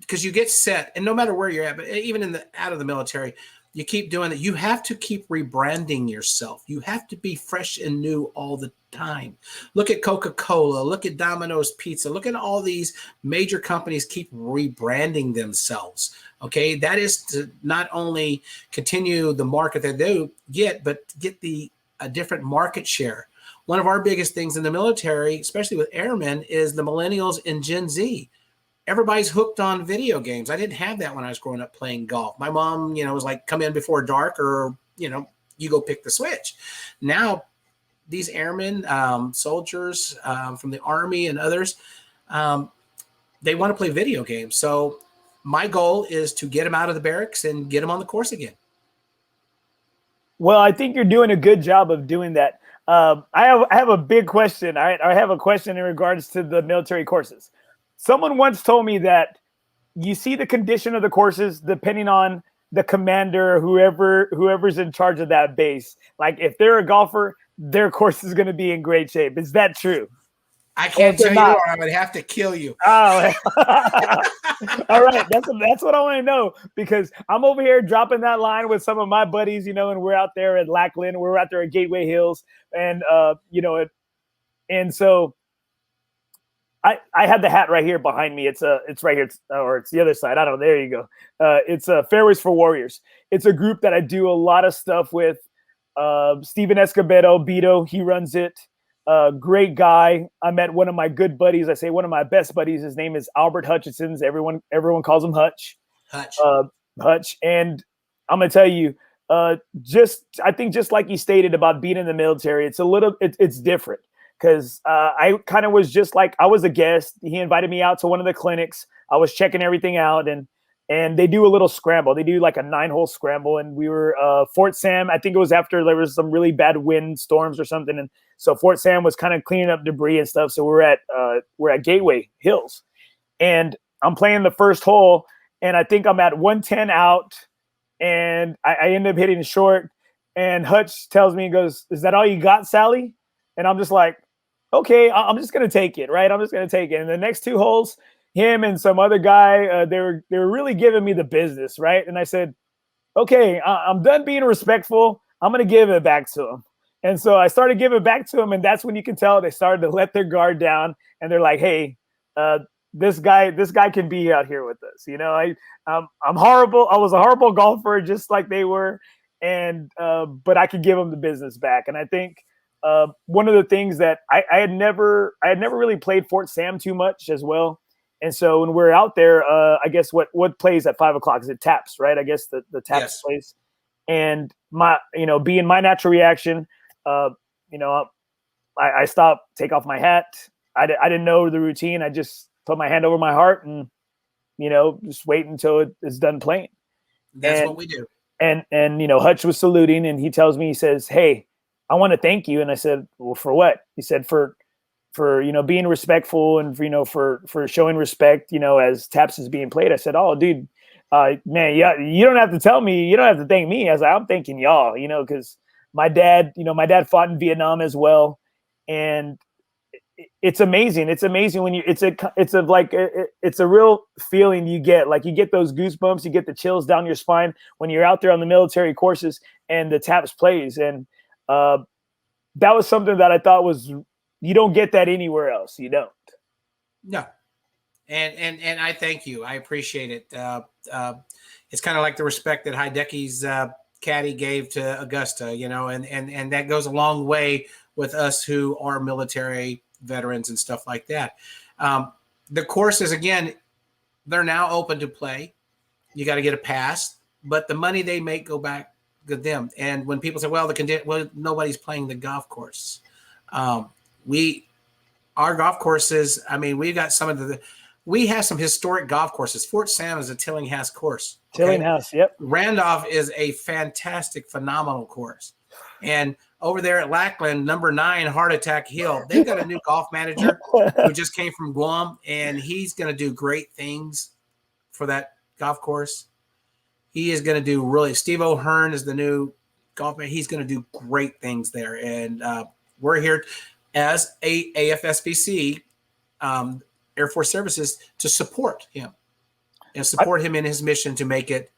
[SPEAKER 2] because you get set, and no matter where you're at, but even out of the military, you keep doing that. You have to keep rebranding yourself. You have to be fresh and new all the time. Look at Coca-Cola, look at Domino's Pizza, look at all these major companies keep rebranding themselves. Okay, that is to not only continue the market that they get, but get a different market share. One of our biggest things in the military, especially with airmen, is the millennials and Gen Z. Everybody's hooked on video games. I didn't have that when I was growing up playing golf. My mom, was like, come in before dark or, you go pick the switch. Now, these airmen, soldiers from the Army and others, they want to play video games. So my goal is to get them out of the barracks and get them on the course again.
[SPEAKER 1] Well, I think you're doing a good job of doing that. I have a big question. I have a question in regards to the military courses. Someone once told me that you see the condition of the courses depending on the commander, whoever's in charge of that base. Like if they're a golfer, their course is going to be in great shape. Is that true?
[SPEAKER 2] I
[SPEAKER 1] Or
[SPEAKER 2] can't
[SPEAKER 1] if they're
[SPEAKER 2] tell you,
[SPEAKER 1] not.
[SPEAKER 2] or I would have to kill you.
[SPEAKER 1] Oh, all right. That's what I want to know, because I'm over here dropping that line with some of my buddies, you know, and we're out there at Lackland, we're out there at Gateway Hills, and you know, and so I had the hat right here behind me. It's right here, or it's the other side. I don't know. There you go. It's Fairways for Warriors. It's a group that I do a lot of stuff with. Steven Escobedo, Beto, he runs it. Great guy. I met one of my good buddies. I say one of my best buddies. His name is Albert Hutchinson's. Everyone calls him Hutch. Hutch. And I'm gonna tell you, I think just like you stated about being in the military, it's different. Because I kind of was just like, I was a guest. He invited me out to one of the clinics. I was checking everything out, and they do a little scramble. They do like a 9-hole scramble, and we were Fort Sam. I think it was after there was some really bad wind storms or something, and so Fort Sam was kind of cleaning up debris and stuff. So we're at Gateway Hills, and I'm playing the first hole, and I think I'm at 110 out, and I end up hitting short. And Hutch tells me, he goes, "Is that all you got, Sally?" And I'm just like, okay, I'm just going to take it, right? I'm just going to take it. And the next 2 holes, him and some other guy, they were really giving me the business, right? And I said, okay, I'm done being respectful. I'm going to give it back to him. And so I started giving it back to him, and that's when you can tell they started to let their guard down, and they're like, hey, this guy can be out here with us. You know, I'm horrible. I was a horrible golfer, just like they were, and but I could give them the business back. And I think one of the things that I had never really played Fort Sam too much as well. And so when we're out there, I guess what plays at 5 o'clock? Is it taps, right? I guess the taps
[SPEAKER 2] Yes.
[SPEAKER 1] plays. And being my natural reaction, I stop, take off my hat. I didn't know the routine. I just put my hand over my heart and, just wait until it's done playing.
[SPEAKER 2] That's what we do.
[SPEAKER 1] And Hutch was saluting, and he tells me, he says, "Hey, I want to thank you." And I said, "Well, for what?" He said, for being respectful, and for showing respect, as taps is being played. I said, "Oh, dude, man, yeah, you don't have to tell me, you don't have to thank me." I was like, "I'm thanking y'all, because my dad fought in Vietnam as well, and it's amazing. It's amazing when it's a real feeling you get. Like, you get those goosebumps, you get the chills down your spine when you're out there on the military courses and the taps plays." And that was something that I thought you don't get that anywhere else. You don't.
[SPEAKER 2] No. And I thank you. I appreciate it. It's kind of like the respect that Hideki's caddy gave to Augusta, and that goes a long way with us who are military veterans and stuff like that. The courses, again, they're now open to play. You got to get a pass, but the money they make go back to them. And when people say, well, nobody's playing the golf course. Our golf courses, I mean, we have some historic golf courses. Fort Sam is a Tillinghast course. Okay?
[SPEAKER 1] Tillinghast, yep.
[SPEAKER 2] Randolph is a fantastic, phenomenal course. And over there at Lackland, number 9, Heart Attack Hill, they've got a new golf manager who just came from Guam, and he's going to do great things for that golf course. He is going to do really – Steve O'Hearn is the new golf manager. He's going to do great things there. And we're here as a AFSBC, Air Force Services, to support him and support him in his mission to make it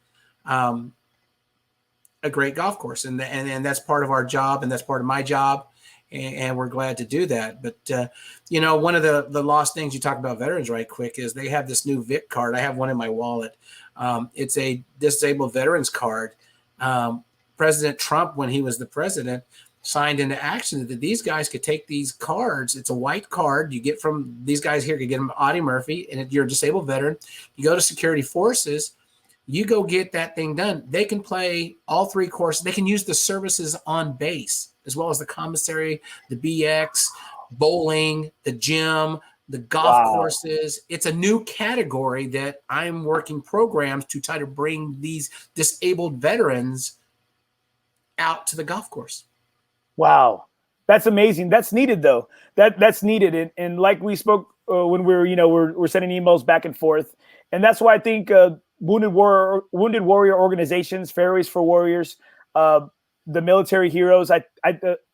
[SPEAKER 2] a great golf course. And that's part of our job, and that's part of my job. And we're glad to do that. But, one of the lost things you talk about veterans right quick is they have this new VIC card. I have one in my wallet. It's a disabled veterans card. President Trump, when he was the president, signed into action that these guys could take these cards. It's a white card you get from these guys here. You get them Audie Murphy, and if you're a disabled veteran, you go to security forces, you go get that thing done. They can play all 3 courses. They can use the services on base, as well as the commissary, the BX, bowling, the gym, the golf courses. It's a new category that I'm working programs to try to bring these disabled veterans out to the golf course. Wow.
[SPEAKER 1] That's amazing. That's needed, though. That's needed. And like we spoke when we're sending emails back and forth. And that's why I think Wounded Warrior organizations, Fairways for Warriors, the military heroes,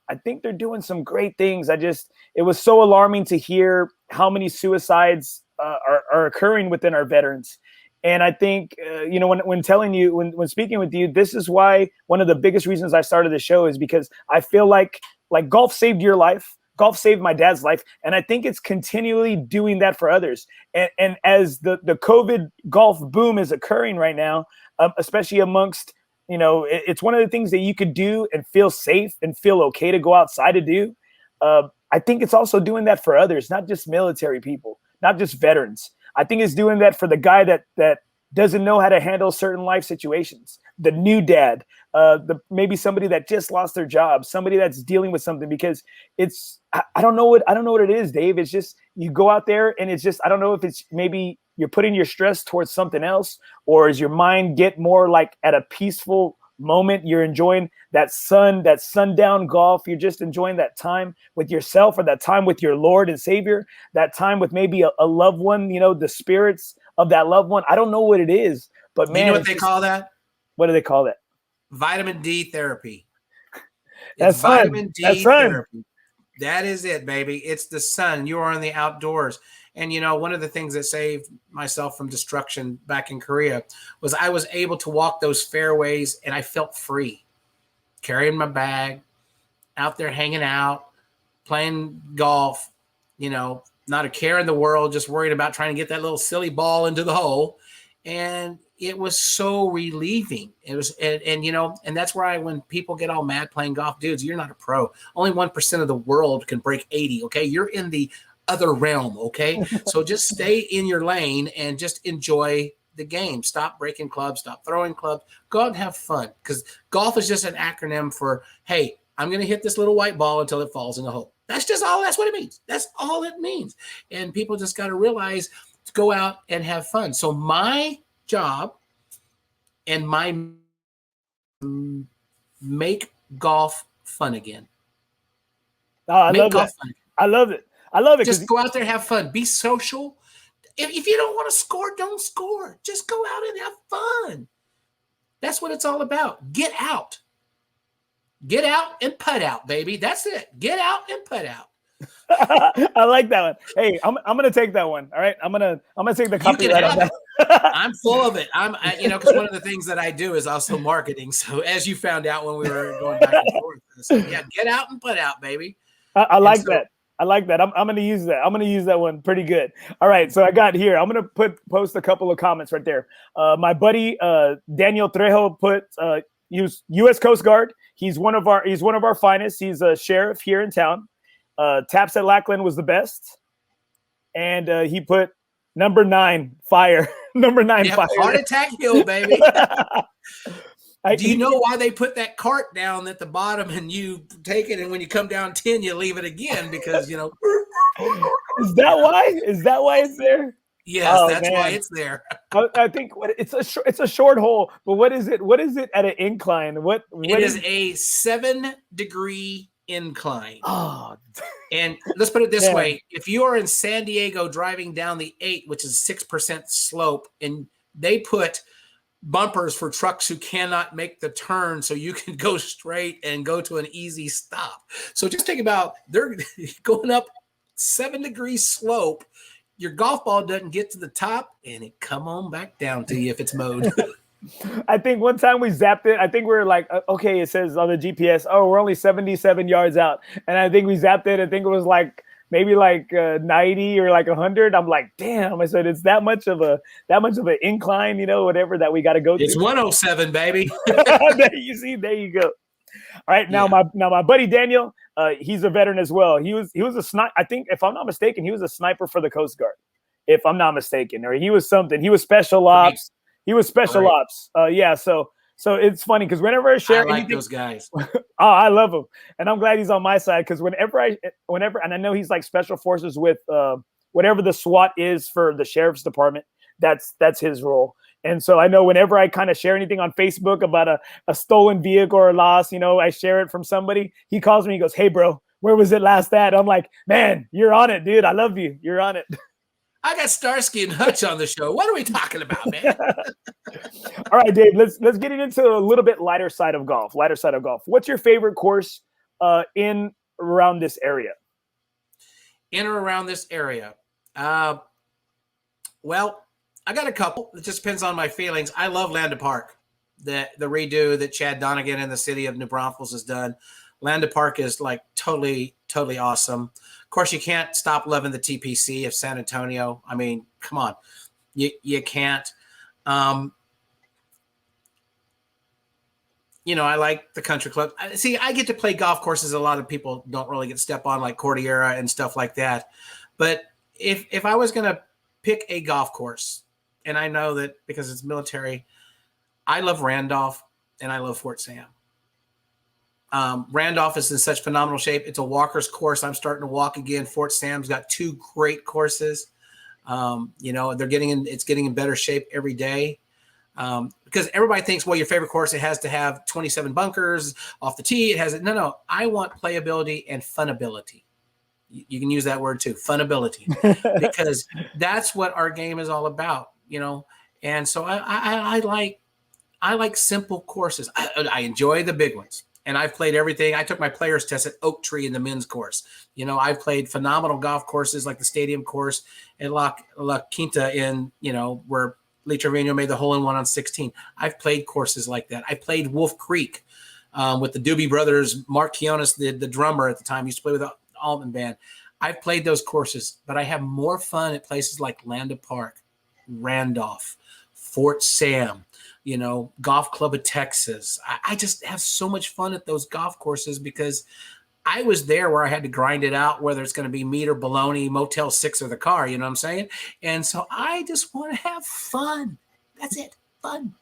[SPEAKER 1] I think they're doing some great things. It was so alarming to hear how many suicides are occurring within our veterans. And I think, when telling you, when speaking with you, this is why one of the biggest reasons I started the show is because I feel like golf saved your life. Golf saved my dad's life. And I think it's continually doing that for others. And as the COVID golf boom is occurring right now, especially amongst, it's one of the things that you could do and feel safe and feel okay to go outside to do. I think it's also doing that for others, not just military people, not just veterans. I think it's doing that for the guy that doesn't know how to handle certain life situations, the new dad, maybe somebody that just lost their job, somebody that's dealing with something, because I don't know what it is, Dave. It's just, you go out there and it's just, I don't know if it's maybe you're putting your stress towards something else, or is your mind get more like at a peaceful moment? You're enjoying that sundown golf. You're just enjoying that time with yourself, or that time with your Lord and Savior, that time with maybe a loved one, the spirits of that loved one. I don't know what it is, but man,
[SPEAKER 2] you know what they call that?
[SPEAKER 1] What do they call that?
[SPEAKER 2] Vitamin D therapy.
[SPEAKER 1] That's
[SPEAKER 2] vitamin D
[SPEAKER 1] That's
[SPEAKER 2] therapy. That is it, baby. It's the sun. You are in the outdoors. And, one of the things that saved myself from destruction back in Korea was I was able to walk those fairways and I felt free, carrying my bag, out there hanging out, playing golf, not a care in the world, just worried about trying to get that little silly ball into the hole. And it was so relieving. It was, and that's where when people get all mad playing golf, dudes, you're not a pro. Only 1% of the world can break 80. Okay. You're in the other realm. Okay. So just stay in your lane and just enjoy the game. Stop breaking clubs, stop throwing clubs, go out and have fun. Because golf is just an acronym for, hey, I'm going to hit this little white ball until it falls in the hole. That's what it means. That's all it means. And people just got to realize to go out and have fun. So my job and make golf fun again.
[SPEAKER 1] Oh, I love that. I love it. I love it.
[SPEAKER 2] Just go out there, have fun, be social. If you don't want to score, don't score. Just go out and have fun. That's what it's all about. Get out. Get out and putt out, baby. That's it. Get out and putt out.
[SPEAKER 1] I like that one. Hey, I'm gonna take that one. All right, I'm gonna take the copyright on that.
[SPEAKER 2] I'm full of it. Because one of the things that I do is also marketing. So as you found out when we were going back and forth, so yeah, get out and putt out, baby.
[SPEAKER 1] I like that. I like that. I'm gonna use that. I'm gonna use that one pretty good. All right, so I got here. I'm gonna post a couple of comments right there. My buddy Daniel Trejo put use U.S. Coast Guard. He's one of our finest. He's a sheriff here in town. Taps at Lackland was the best, and he put number 9 fire. Number 9 fire.
[SPEAKER 2] Heart Attack Hill, baby. Do you know why they put that cart down at the bottom and you take it, and when you come down 10, you leave it again because Is
[SPEAKER 1] that why? Is that why it's there?
[SPEAKER 2] Yes, that's why it's there.
[SPEAKER 1] I think it's a short hole, but what is it? What is it at an incline? What
[SPEAKER 2] it is a 7-degree incline.
[SPEAKER 1] Oh,
[SPEAKER 2] and let's put it this way: if you are in San Diego driving down the 8, which is 6% slope, and they put bumpers for trucks who cannot make the turn, so you can go straight and go to an easy stop. So just think about they're going up 7-degree slope. Your golf ball doesn't get to the top, and it come on back down to you if it's mowed.
[SPEAKER 1] I think one time we zapped it. I think we were like, okay, it says on the GPS, we're only 77 yards out. And I think we zapped it. I think it was like maybe like 90 or like 100. I'm like, damn. I said, it's that much of an incline, whatever that we got to go to.
[SPEAKER 2] It's 107, baby.
[SPEAKER 1] You see, there you go. All right, now my buddy Daniel, he's a veteran as well. He was a sniper. I think, if I'm not mistaken, he was a sniper for the Coast Guard, if I'm not mistaken, or he was something. He was special ops. He was special ops. Yeah. So it's funny because whenever I share,
[SPEAKER 2] those guys.
[SPEAKER 1] I love him, and I'm glad he's on my side because whenever, and I know he's like special forces with whatever the SWAT is for the sheriff's department. That's his role. And so I know whenever I kind of share anything on Facebook about a stolen vehicle or loss, I share it from somebody. He calls me, he goes, "Hey, bro, where was it last at?" I'm like, "Man, you're on it, dude. I love you. You're on it."
[SPEAKER 2] I got Starsky and Hutch on the show. What are we talking about, man?
[SPEAKER 1] All right, Dave, let's get into a little bit lighter side of golf. What's your favorite course in around this area?
[SPEAKER 2] In or around this area? Well, I got a couple. It just depends on my feelings. I love Landa Park, the redo that Chad Donegan in the city of New Braunfels has done. Landa Park is like totally awesome. Of course, you can't stop loving the TPC of San Antonio. I mean, come on, you can't. I like the country club. See, I get to play golf courses a lot of people don't really get to step on, like Cordillera and stuff like that. But if I was going to pick a golf course, and I know that because it's military, I love Randolph and I love Fort Sam. Randolph is in such phenomenal shape. It's a walker's course. I'm starting to walk again. Fort Sam's got 2 great courses. It's getting in better shape every day. Because everybody thinks, well, your favorite course, it has to have 27 bunkers off the tee. It has no. I want playability and funability. You can use that word too, funability, because that's what our game is all about, And so I like simple courses. I enjoy the big ones, and I've played everything. I took my players test at Oak Tree in the men's course. I've played phenomenal golf courses like the Stadium course at La Quinta in where Lee Trevino made the hole-in-one on 16. I've played courses like that. I played Wolf Creek with the Doobie Brothers. Mark Kionis, the drummer at the time, used to play with the Altman Band. I've played those courses, but I have more fun at places like Landa Park, Randolph, Fort Sam, Golf Club of Texas. I just have so much fun at those golf courses because I was there where I had to grind it out, whether it's going to be meat or bologna, Motel 6 or the car, you know what I'm saying? And so I just want to have fun. That's it. Fun.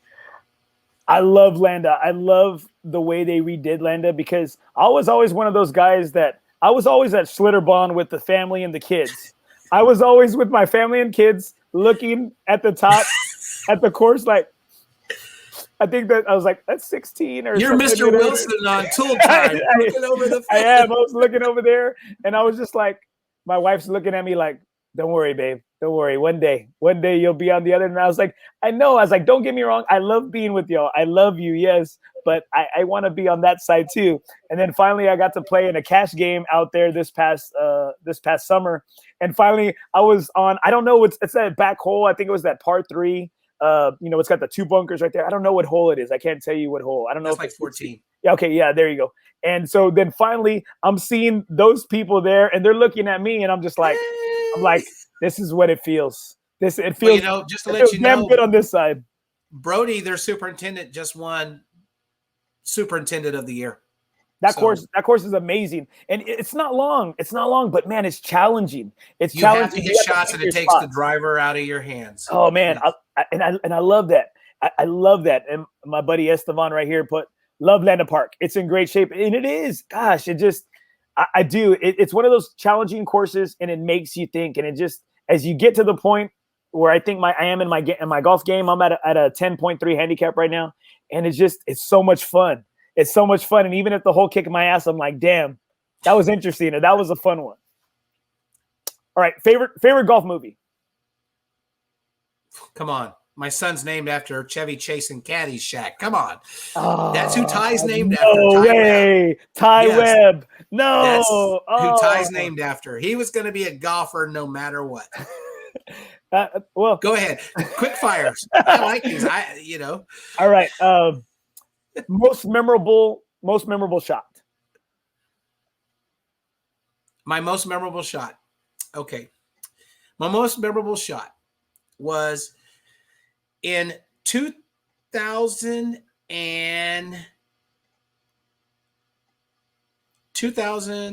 [SPEAKER 1] I love Landa. I love the way they redid Landa because I was always one of those guys that I was always at Schlitterbahn with the family and the kids. I was always with my family and kids looking at the top at the course like, I think that I was like, that's 16 or
[SPEAKER 2] you're
[SPEAKER 1] something.
[SPEAKER 2] Mr. Wilson on Tool Time. Looking over the fence.
[SPEAKER 1] I am. I was looking over there, and I was just like, my wife's looking at me like, don't worry, babe. Don't worry. One day you'll be on the other. And I was like, I know. I was like, don't get me wrong. I love being with y'all. I love you. Yes. But I want to be on that side too. And then finally I got to play in a cash game out there this past summer. And finally I was on, I don't know, it's that back hole. I think it was that par 3. It's got the 2 bunkers right there. I don't know what hole it is. I can't tell you what hole. I don't know.
[SPEAKER 2] It's like 14.
[SPEAKER 1] Yeah. Okay. Yeah. There you go. And so then finally I'm seeing those people there and they're looking at me and I'm like, this is what it feels. It feels,
[SPEAKER 2] just to let you know,
[SPEAKER 1] damn good on this side.
[SPEAKER 2] Brody, their superintendent, just won Superintendent of the Year.
[SPEAKER 1] That course is amazing, and it's not long. It's not long, but man, it's challenging. It's challenging.
[SPEAKER 2] You have to hit shots, and it takes the driver out of your hands.
[SPEAKER 1] Oh man, yeah. I love that. I love that. And my buddy Esteban right here love Landa Park. It's in great shape, and it is. Gosh, I do. It's one of those challenging courses, and it makes you think. And it just, as you get to the point where I think I am in my golf game, I'm at a 10.3 handicap right now, and it's so much fun. It's so much fun. And even if the hole kicked my ass, I'm like, damn, that was interesting. And that was a fun one. All right. Favorite golf movie.
[SPEAKER 2] Come on. My son's named after Chevy Chase and Caddyshack. Come on. That's who Ty's named after.
[SPEAKER 1] No way. Ty Webb. No.
[SPEAKER 2] That's who Ty's named after. He was going to be a golfer no matter what.
[SPEAKER 1] Well,
[SPEAKER 2] go ahead. Quick fires. I like these.
[SPEAKER 1] All right. Most memorable shot.
[SPEAKER 2] My most memorable shot. Okay. My most memorable shot was in 2000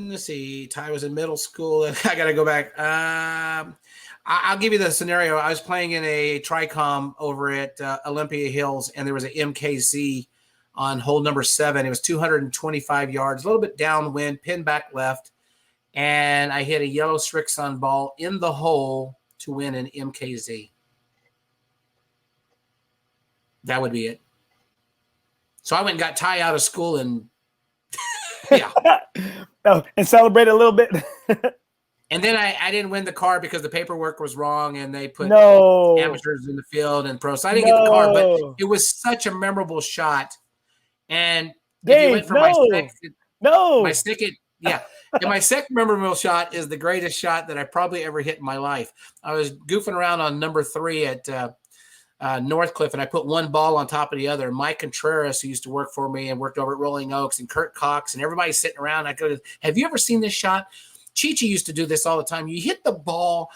[SPEAKER 2] let's see, Ty was in middle school. I got to go back. I'll give you the scenario. I was playing in a Tricom over at Olympia Hills, and there was an MKZ on hole number 7. It was 225 yards, a little bit downwind, pin back left, and I hit a yellow Srixon ball in the hole to win an MKZ. That would be it. So I went and got Ty out of school and yeah.
[SPEAKER 1] And celebrate a little bit.
[SPEAKER 2] And then I didn't win the car because the paperwork was wrong and they put amateurs in the field and pros. So I didn't get the car, but it was such a memorable shot. And
[SPEAKER 1] Dave, No.
[SPEAKER 2] My second, yeah. And my second memorable shot is the greatest shot that I probably ever hit in my life. I was goofing around on number 3 at Northcliffe, and I put one ball on top of the other. Mike Contreras, who used to work for me and worked over at Rolling Oaks, and Kurt Cox, and everybody's sitting around. I go, have you ever seen this shot? Chi-Chi used to do this all the time. You hit the ball,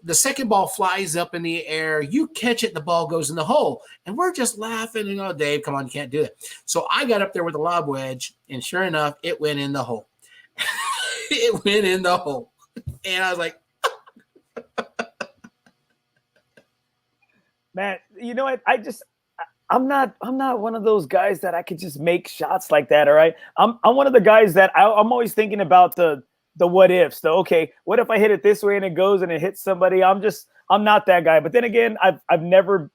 [SPEAKER 2] the second ball flies up in the air, you catch it, and the ball goes in the hole. And we're just laughing, and, oh, Dave, come on, you can't do that. So I got up there with the lob wedge, and sure enough, it went in the hole. It went in the hole. And I was like,
[SPEAKER 1] man, you know what? I'm not one of those guys that I could just make shots like that. All right. I'm one of the guys that I'm always thinking about the what ifs. The, okay, what if I hit it this way and it goes and it hits somebody? I'm not that guy. But then again, I never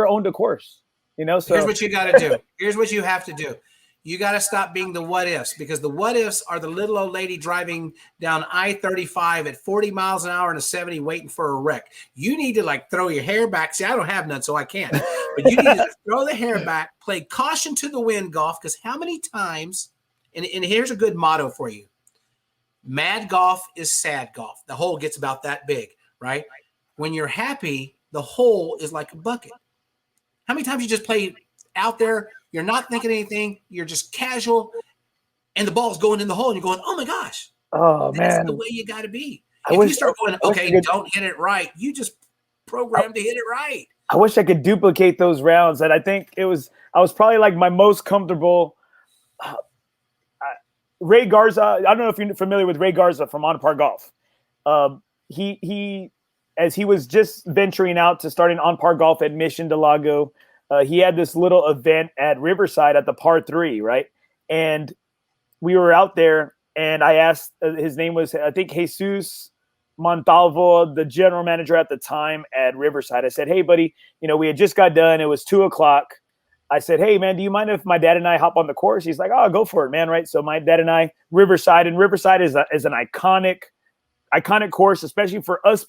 [SPEAKER 1] owned a course, you know? So
[SPEAKER 2] here's what you got to do. Here's what you have to do. You got to stop being the what ifs, because the what ifs are the little old lady driving down I-35 at 40 miles an hour in a 70 waiting for a wreck. You need to like throw your hair back. See, I don't have none, so I can't. But you need to throw the hair back, play caution to the wind golf, because how many times, and here's a good motto for you. Mad golf is sad golf. The hole gets about that big, right? When you're happy, the hole is like a bucket. How many times you just play out there, you're not thinking anything, you're just casual, and the ball's going in the hole, and you're going, oh my gosh.
[SPEAKER 1] Oh,
[SPEAKER 2] That's
[SPEAKER 1] man.
[SPEAKER 2] the way you got to be. If you start going, okay, don't hit it right, you just program to hit it right.
[SPEAKER 1] I wish I could duplicate those rounds. And I think I was probably like my most comfortable. Ray Garza, I don't know if you're familiar with Ray Garza from On Par Golf. He as he was just venturing out to starting On Par Golf at Mission del Lago, he had this little event at Riverside at the Par 3, right? And we were out there, and I asked, his name was, I think, Jesus Montalvo, the general manager at the time at Riverside. I said, hey, buddy, you know, we had just got done. It was 2:00. I said, hey, man, do you mind if my dad and I hop on the course? He's like, oh, go for it, man, right? So my dad and I, Riverside, and Riverside is an iconic course, especially for us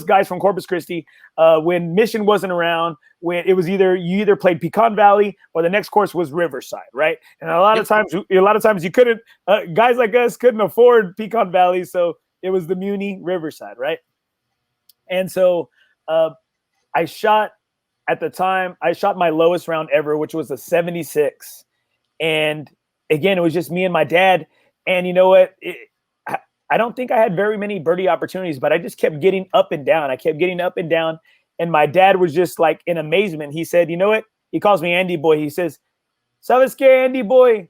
[SPEAKER 1] guys from Corpus Christi. When Mission wasn't around, when it was you either played Pecan Valley or the next course was Riverside, right? And a lot of times you couldn't, guys like us couldn't afford Pecan Valley, so it was the Muni Riverside, right? And so I shot my lowest round ever, which was a 76. And again, it was just me and my dad. And you know what? I don't think I had very many birdie opportunities, but I just kept getting up and down. I kept getting up and down. And my dad was just like in amazement. He said, you know what? He calls me Andy Boy. He says, "¿Sabes qué, Andy Boy?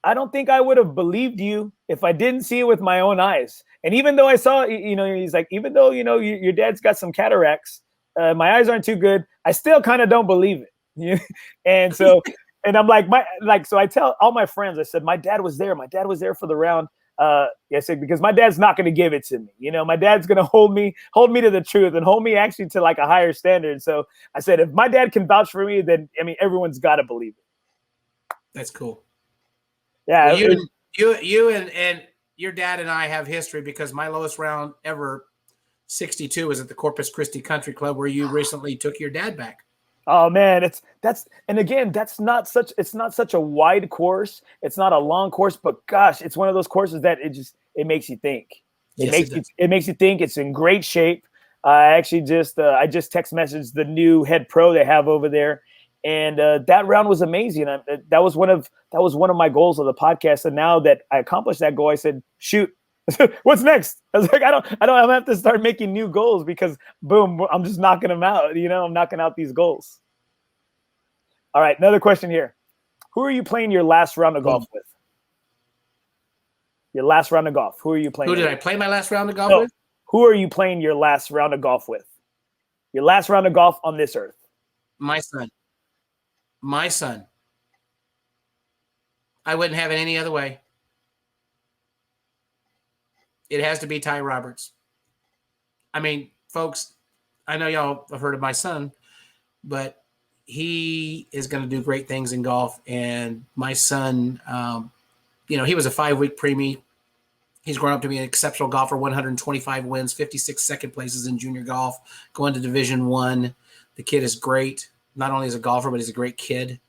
[SPEAKER 1] I don't think I would have believed you if I didn't see it with my own eyes." And even though I saw, you know, he's like, even though, you know, your dad's got some cataracts, my eyes aren't too good, I still kind of don't believe it. And so, and I'm like, so I tell all my friends, I said, my dad was there. My dad was there for the round. I said, because my dad's not going to give it to me. You know, my dad's going to hold me to the truth and hold me actually to like a higher standard. So I said, if my dad can vouch for me, then, I mean, everyone's got to believe it.
[SPEAKER 2] That's cool.
[SPEAKER 1] Yeah.
[SPEAKER 2] Well, you and your dad and I have history, because my lowest round ever, 62, was at the Corpus Christi Country Club, where you recently took your dad back.
[SPEAKER 1] Oh man, and again, it's not such a wide course. It's not a long course, but gosh, it's one of those courses that it makes you think. It makes you think. It's in great shape. I just text messaged the new head pro they have over there, and that round was amazing. That was one of my goals of the podcast. And now that I accomplished that goal, I said, shoot, what's next? I was like, I'm gonna have to start making new goals, because boom, I'm just knocking them out. You know, I'm knocking out these goals. All right, another question here. Who are you playing your last round of golf with? Your last round of golf. Who are you playing?
[SPEAKER 2] Who did I play my last round of golf with?
[SPEAKER 1] Who are you playing your last round of golf with? Your last round of golf on this earth.
[SPEAKER 2] My son. I wouldn't have it any other way. It has to be Ty Roberts. I mean, folks, I know y'all have heard of my son, but he is going to do great things in golf. And my son, you know, he was a 5-week preemie. He's grown up to be an exceptional golfer, 125 wins, 56 second places in junior golf, going to Division I. The kid is great. Not only as a golfer, but he's a great kid.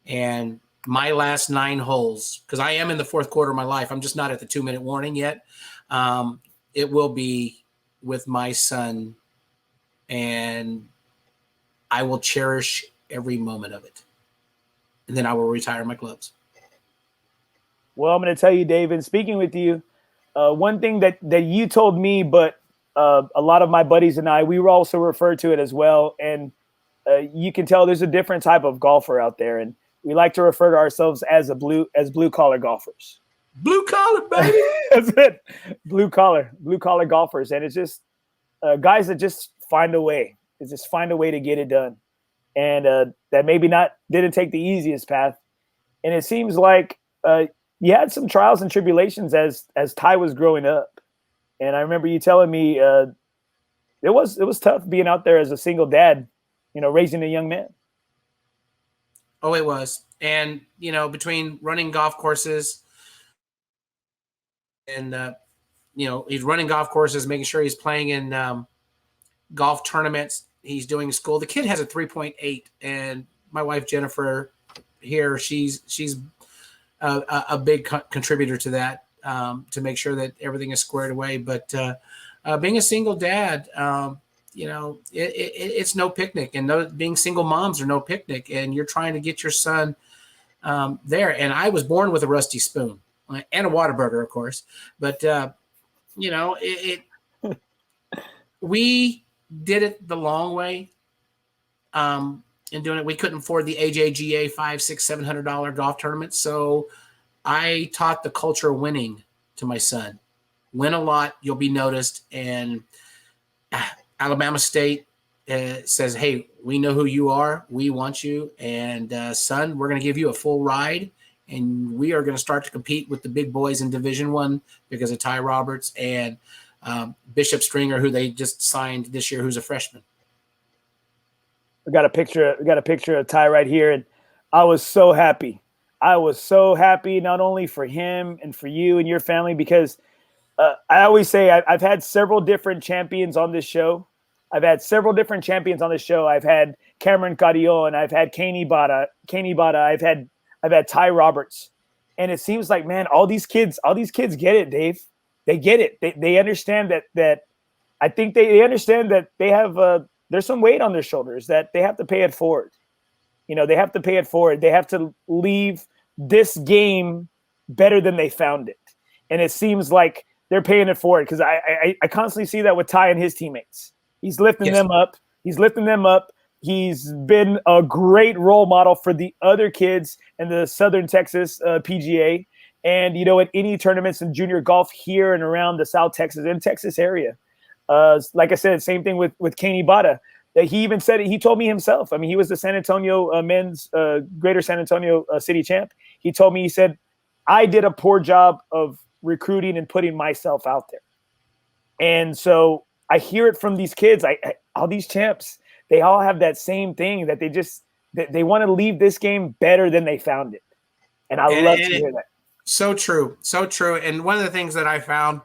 [SPEAKER 2] And my last 9 holes, because I am in the 4th quarter of my life. I'm just not at the 2-minute warning yet. It will be with my son, and I will cherish every moment of it. And then I will retire my clubs.
[SPEAKER 1] Well, I'm going to tell you, Dave, and speaking with you, one thing that you told me, but a lot of my buddies and I, we were also referred to it as well. And you can tell there's a different type of golfer out there. And we like to refer to ourselves as blue collar golfers.
[SPEAKER 2] Blue collar, baby.
[SPEAKER 1] That's it. Blue collar golfers. And it's just guys that just find a way. It's just find a way to get it done. And that maybe didn't take the easiest path. And it seems like you had some trials and tribulations as Ty was growing up. And I remember you telling me it was tough being out there as a single dad, raising a young man.
[SPEAKER 2] Oh, it was. And, between running golf courses and, he's running golf courses, making sure he's playing in golf tournaments. He's doing school. The kid has a 3.8, and my wife, Jennifer, here, she's a big contributor to that, to make sure that everything is squared away. But being a single dad, it's no picnic, and being single moms are no picnic, and you're trying to get your son there. And I was born with a rusty spoon and a Whataburger, of course. But, we did it the long way. In doing it, we couldn't afford the AJGA $500, $600, $700 golf tournaments. So I taught the culture of winning to my son. Win a lot, you'll be noticed. And Alabama State says, hey, we know who you are. We want you. And son, we're going to give you a full ride. And we are going to start to compete with the big boys in Division I because of Ty Roberts and Bishop Stringer, who they just signed this year, who's a freshman.
[SPEAKER 1] We got a picture of Ty right here, and I was so happy. I was so happy not only for him and for you and your family, because I always say I've had several different champions on this show. I've had Cameron Carrillo, and I've had Caney Bada. I've had Ty Roberts, and it seems like, man, all these kids get it, Dave. They get it. They understand that. I think they understand that they have there's some weight on their shoulders that they have to pay it forward. They have to pay it forward. They have to leave this game better than they found it. And it seems like they're paying it forward, because I constantly see that with Ty and his teammates. He's lifting them up. He's been a great role model for the other kids in the Southern Texas PGA. And, at any tournaments in junior golf here and around the South Texas and Texas area. Like I said, same thing with Caney Bada. He even said it. He told me himself. I mean, he was the San Antonio men's Greater San Antonio city champ. He told me, he said, I did a poor job of recruiting and putting myself out there. And so I hear it from these kids. All these champs, they all have that same thing, that they want to leave this game better than they found it. And I love to hear that.
[SPEAKER 2] So true. So true. And one of the things that I found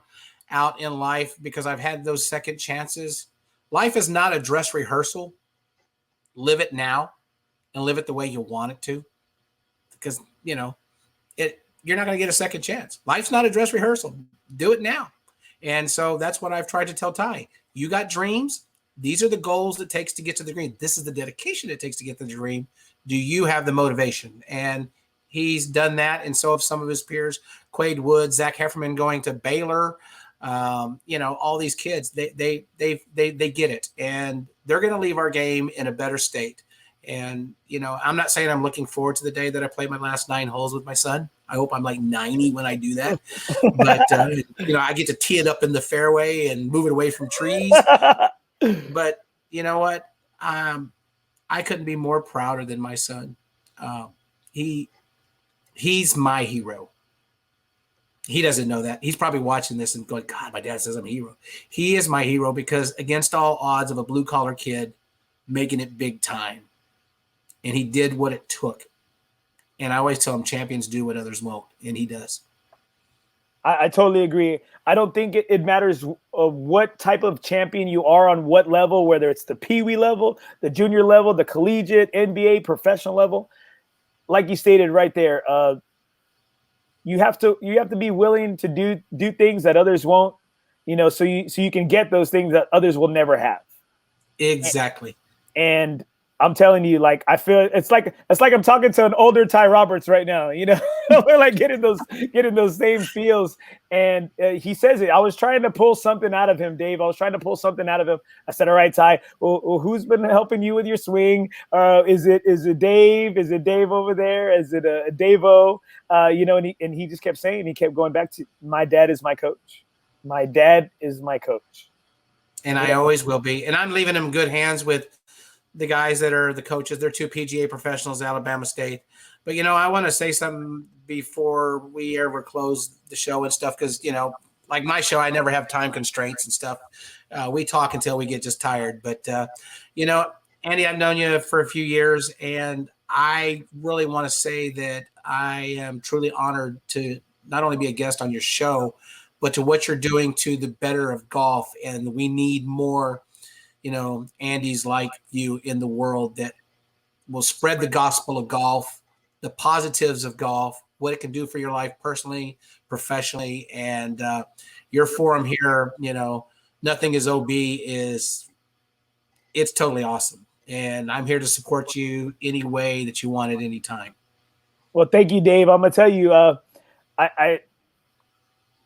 [SPEAKER 2] out in life, because I've had those second chances, life is not a dress rehearsal. Live it now and live it the way you want it to, because you're not going to get a second chance. Life's not a dress rehearsal. Do it now. And so that's what I've tried to tell Ty. You got dreams. These are the goals it takes to get to the dream. This is the dedication it takes to get to the dream. Do you have the motivation? And he's done that, and so have some of his peers. Quade Woods, Zach Hefferman going to Baylor. All these kids, they get it, and they're going to leave our game in a better state. And I'm not saying I'm looking forward to the day that I play my last 9 holes with my son. I hope I'm like 90 when I do that. But I get to tee it up in the fairway and move it away from trees. But you know what? I couldn't be more prouder than my son. He's my hero. He doesn't know that. He's probably watching this and going, God, my dad says I'm a hero. He is my hero, because against all odds of a blue-collar kid making it big time. And he did what it took. And I always tell him, champions do what others won't. And he does.
[SPEAKER 1] I totally agree. I don't think it matters what type of champion you are on what level, whether it's the Pee Wee level, the junior level, the collegiate, NBA, professional level. like you stated right there, you have to be willing to do things that others won't, so you can get those things that others will never have.
[SPEAKER 2] Exactly.
[SPEAKER 1] And I'm telling you, like, I feel it's like I'm talking to an older Ty Roberts right now. We're like getting those same feels. And he says it. I was trying to pull something out of him, Dave. I was trying to pull something out of him. I said, "All right, Ty. Well, who's been helping you with your swing? Is it Dave? Is it Dave over there? Is it Dave-O?" And he just kept saying. He kept going back to, "My dad is my coach. My dad is my coach."
[SPEAKER 2] And I always will be. And I'm leaving him in good hands with the guys that are the coaches. They're 2 PGA professionals, Alabama State. But, I want to say something before we ever close the show and stuff because, like my show, I never have time constraints and stuff. We talk until we get just tired. But, Andy, I've known you for a few years, and I really want to say that I am truly honored to not only be a guest on your show, but to what you're doing to the better of golf. And we need more Andy's like you in the world that will spread the gospel of golf, the positives of golf, what it can do for your life personally, professionally. And your forum here, NothingisOB it's totally awesome. And I'm here to support you any way that you want at any time.
[SPEAKER 1] Well, thank you, Dave. I'm going to tell you,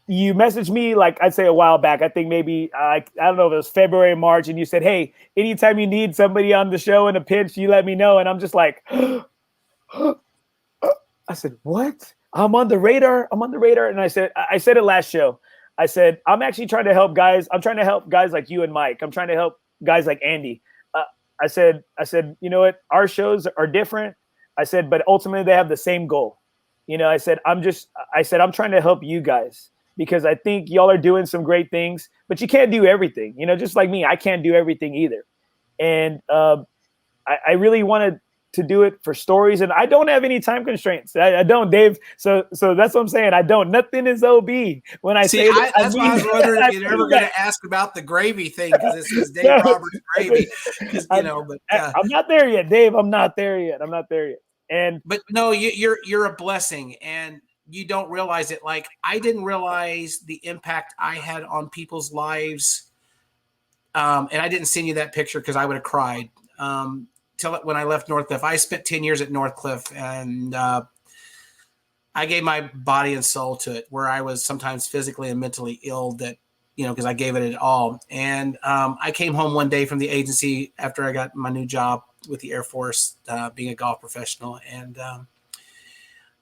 [SPEAKER 1] you messaged me, like I'd say a while back. I think maybe, I don't know if it was February, March, and you said, "Hey, anytime you need somebody on the show in a pinch, you let me know." And I'm just like, I said, "What? I'm on the radar. I'm on the radar." And I said it last show. I said, "I'm actually trying to help guys. I'm trying to help guys like you and Mike. I'm trying to help guys like Andy." I said, "You know what? Our shows are different." I said, "But ultimately they have the same goal." I said, I'm trying to help you guys, because I think y'all are doing some great things, but you can't do everything. Just like me, I can't do everything either. And I really wanted to do it for stories, and I don't have any time constraints. I don't, Dave. So that's what I'm saying. I don't. Nothing is OB. When I say that,
[SPEAKER 2] that's why I was wondering if you're ever going to ask about the gravy thing, because it says Dave Roberts gravy.
[SPEAKER 1] I'm not there yet, Dave. I'm not there yet. But
[SPEAKER 2] no, you're a blessing, and you don't realize it. Like, I didn't realize the impact I had on people's lives. And I didn't send you that picture because I would have cried. Till when I left Northcliffe. I spent 10 years at Northcliffe, and I gave my body and soul to it, where I was sometimes physically and mentally ill, that, because I gave it all. And I came home one day from the agency after I got my new job with the Air Force, being a golf professional. And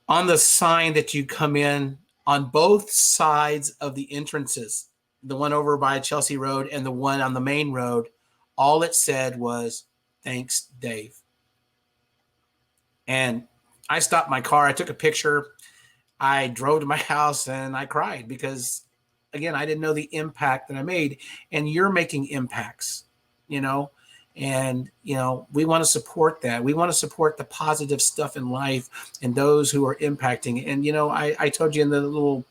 [SPEAKER 2] on the sign that you come in on both sides of the entrances, the one over by Chelsea Road and the one on the main road, all it said was, "Thanks, Dave." And I stopped my car. I took a picture. I drove to my house and I cried because, again, I didn't know the impact that I made. And you're making impacts, and, we want to support that. We want to support the positive stuff in life and those who are impacting. And, I told you in the little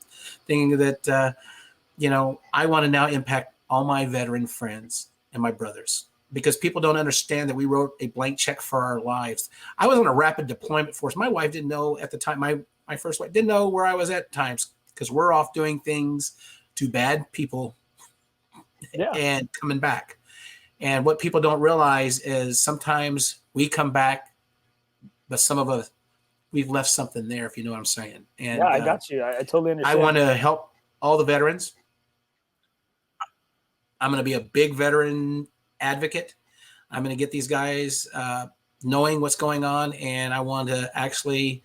[SPEAKER 2] thing that, I want to now impact all my veteran friends and my brothers, because people don't understand that we wrote a blank check for our lives. I was on a rapid deployment force. My wife didn't know at the time, my first wife didn't know where I was at times, because we're off doing things to bad people and coming back. And what people don't realize is sometimes we come back, but some of us, we've left something there, if you know what I'm saying. And
[SPEAKER 1] yeah, I got you. I totally understand.
[SPEAKER 2] I want to help all the veterans. I'm going to be a big veteran advocate. I'm going to get these guys knowing what's going on. And I want to actually,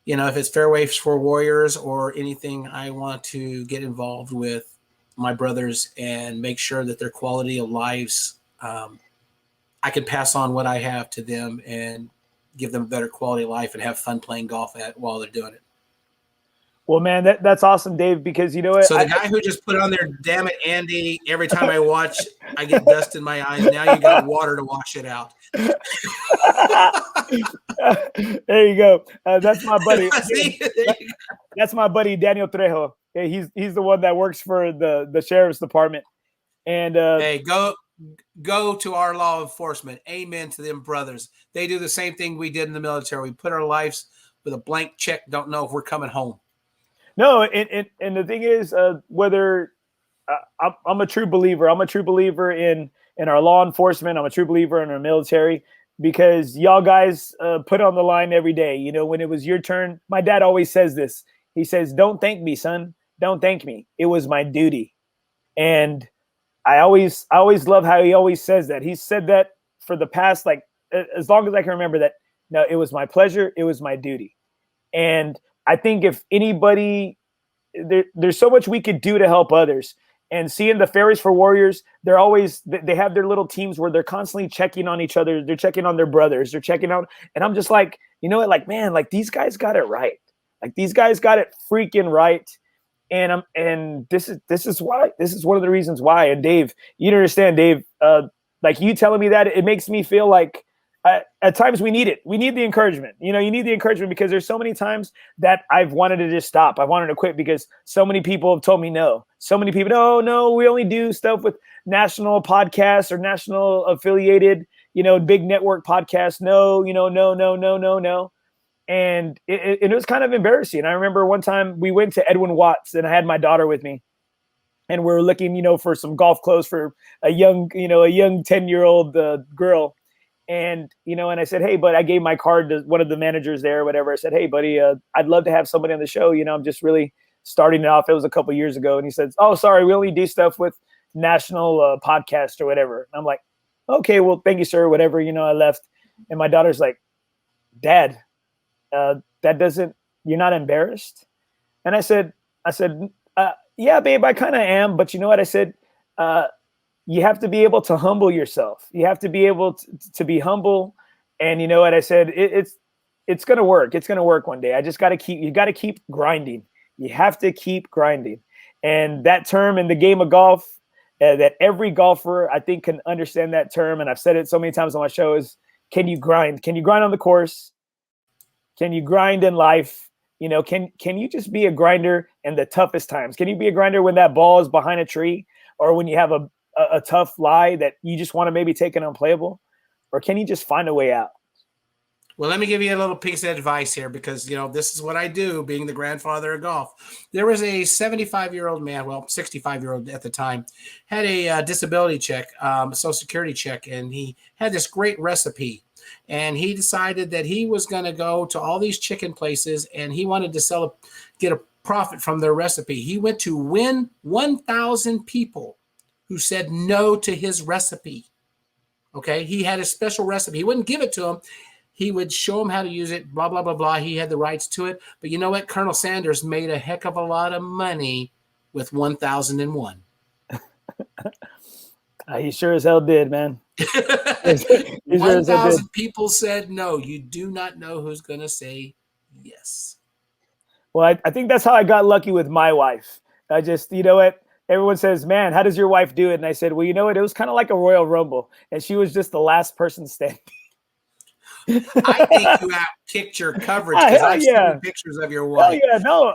[SPEAKER 2] if it's Fairways for Warriors or anything, I want to get involved with my brothers and make sure that their quality of lives, I can pass on what I have to them and give them a better quality of life and have fun playing golf while they're doing it.
[SPEAKER 1] Well, man, that's awesome, Dave, because you know what?
[SPEAKER 2] So the guy who just put on there, "Damn it, Andy," every time I watch, I get dust in my eyes. Now you got water to wash it out.
[SPEAKER 1] There you go. That's my buddy. That's my buddy, Daniel Trejo. He's the one that works for the sheriff's department. And
[SPEAKER 2] hey, go go to our law enforcement. Amen to them brothers. They do the same thing we did in the military. We put our lives with a blank check, don't know if we're coming home.
[SPEAKER 1] No, and the thing is, whether I'm a true believer. I'm a true believer in our law enforcement. I'm a true believer in our military because y'all guys put on the line every day. You know, when it was your turn, my dad always says this. He says, "Don't thank me, son. Don't thank me. It was my duty." And I always love how he always says that. He's said that for the past, like, as long as I can remember, that no, it was my pleasure. It was my duty. And I think if anybody, there's so much we could do to help others. And seeing the Fairies for Warriors, they have their little teams where they're constantly checking on each other. They're checking on their brothers. They're checking out. And I'm just like, you know what? Like, man, like these guys got it right. Like these guys got it freaking right. And this is why. This is one of the reasons why. And Dave, you understand, Dave, like you telling me that, it makes me feel like at times we need it. We need the encouragement. You know, you need the encouragement because there's so many times that I've wanted to just stop. I wanted to quit because so many people have told me no. So many people, no, we only do stuff with national podcasts or national affiliated, you know, big network podcasts. No, you know, no. And it was kind of embarrassing. I remember one time we went to Edwin Watts and I had my daughter with me. And we were looking, you know, for some golf clothes for a young 10-year-old girl. And, you know, and I said, hey, but I gave my card to one of the managers there or whatever. I said, hey, buddy, I'd love to have somebody on the show. You know, I'm just really starting it off. It was a couple years ago. And he said, oh, sorry, we only do stuff with national podcasts or whatever. And I'm like, okay, well, thank you, sir. Whatever, you know, I left. And my daughter's like, Dad, you're not embarrassed? And I said, yeah, babe, I kind of am. But you know what? I said, you have to be able to humble yourself. You have to be able to be humble. And you know what I said? It's going to work. It's going to work one day. I just got to keep grinding. You have to keep grinding. And that term in the game of golf, that every golfer, I think, can understand that term. And I've said it so many times on my show is, can you grind? Can you grind on the course? Can you grind in life? You know, can you just be a grinder in the toughest times? Can you be a grinder when that ball is behind a tree or when you have a tough lie that you just want to maybe take an unplayable? Or can you just find a way out?
[SPEAKER 2] Well, let me give you a little piece of advice here because, you know, this is what I do being the grandfather of golf. There was a 75-year-old man, well, 65-year-old at the time, had a disability check, Social Security check, and he had this great recipe. And he decided that he was going to go to all these chicken places and he wanted to get a profit from their recipe. He went to win 1,000 people who said no to his recipe. Okay. He had a special recipe. He wouldn't give it to them. He would show them how to use it, blah, blah, blah, blah. He had the rights to it. But you know what? Colonel Sanders made a heck of a lot of money with 1001.
[SPEAKER 1] He sure as hell did, man.
[SPEAKER 2] 1,000 people said no. You do not know who's going to say yes.
[SPEAKER 1] Well, I think that's how I got lucky with my wife. I just, you know what? Everyone says, man, how does your wife do it? And I said, well, you know what? It was kind of like a Royal Rumble. And she was just the last person standing.
[SPEAKER 2] I think you outkicked your coverage because I've seen pictures of your wife.
[SPEAKER 1] Yeah, no,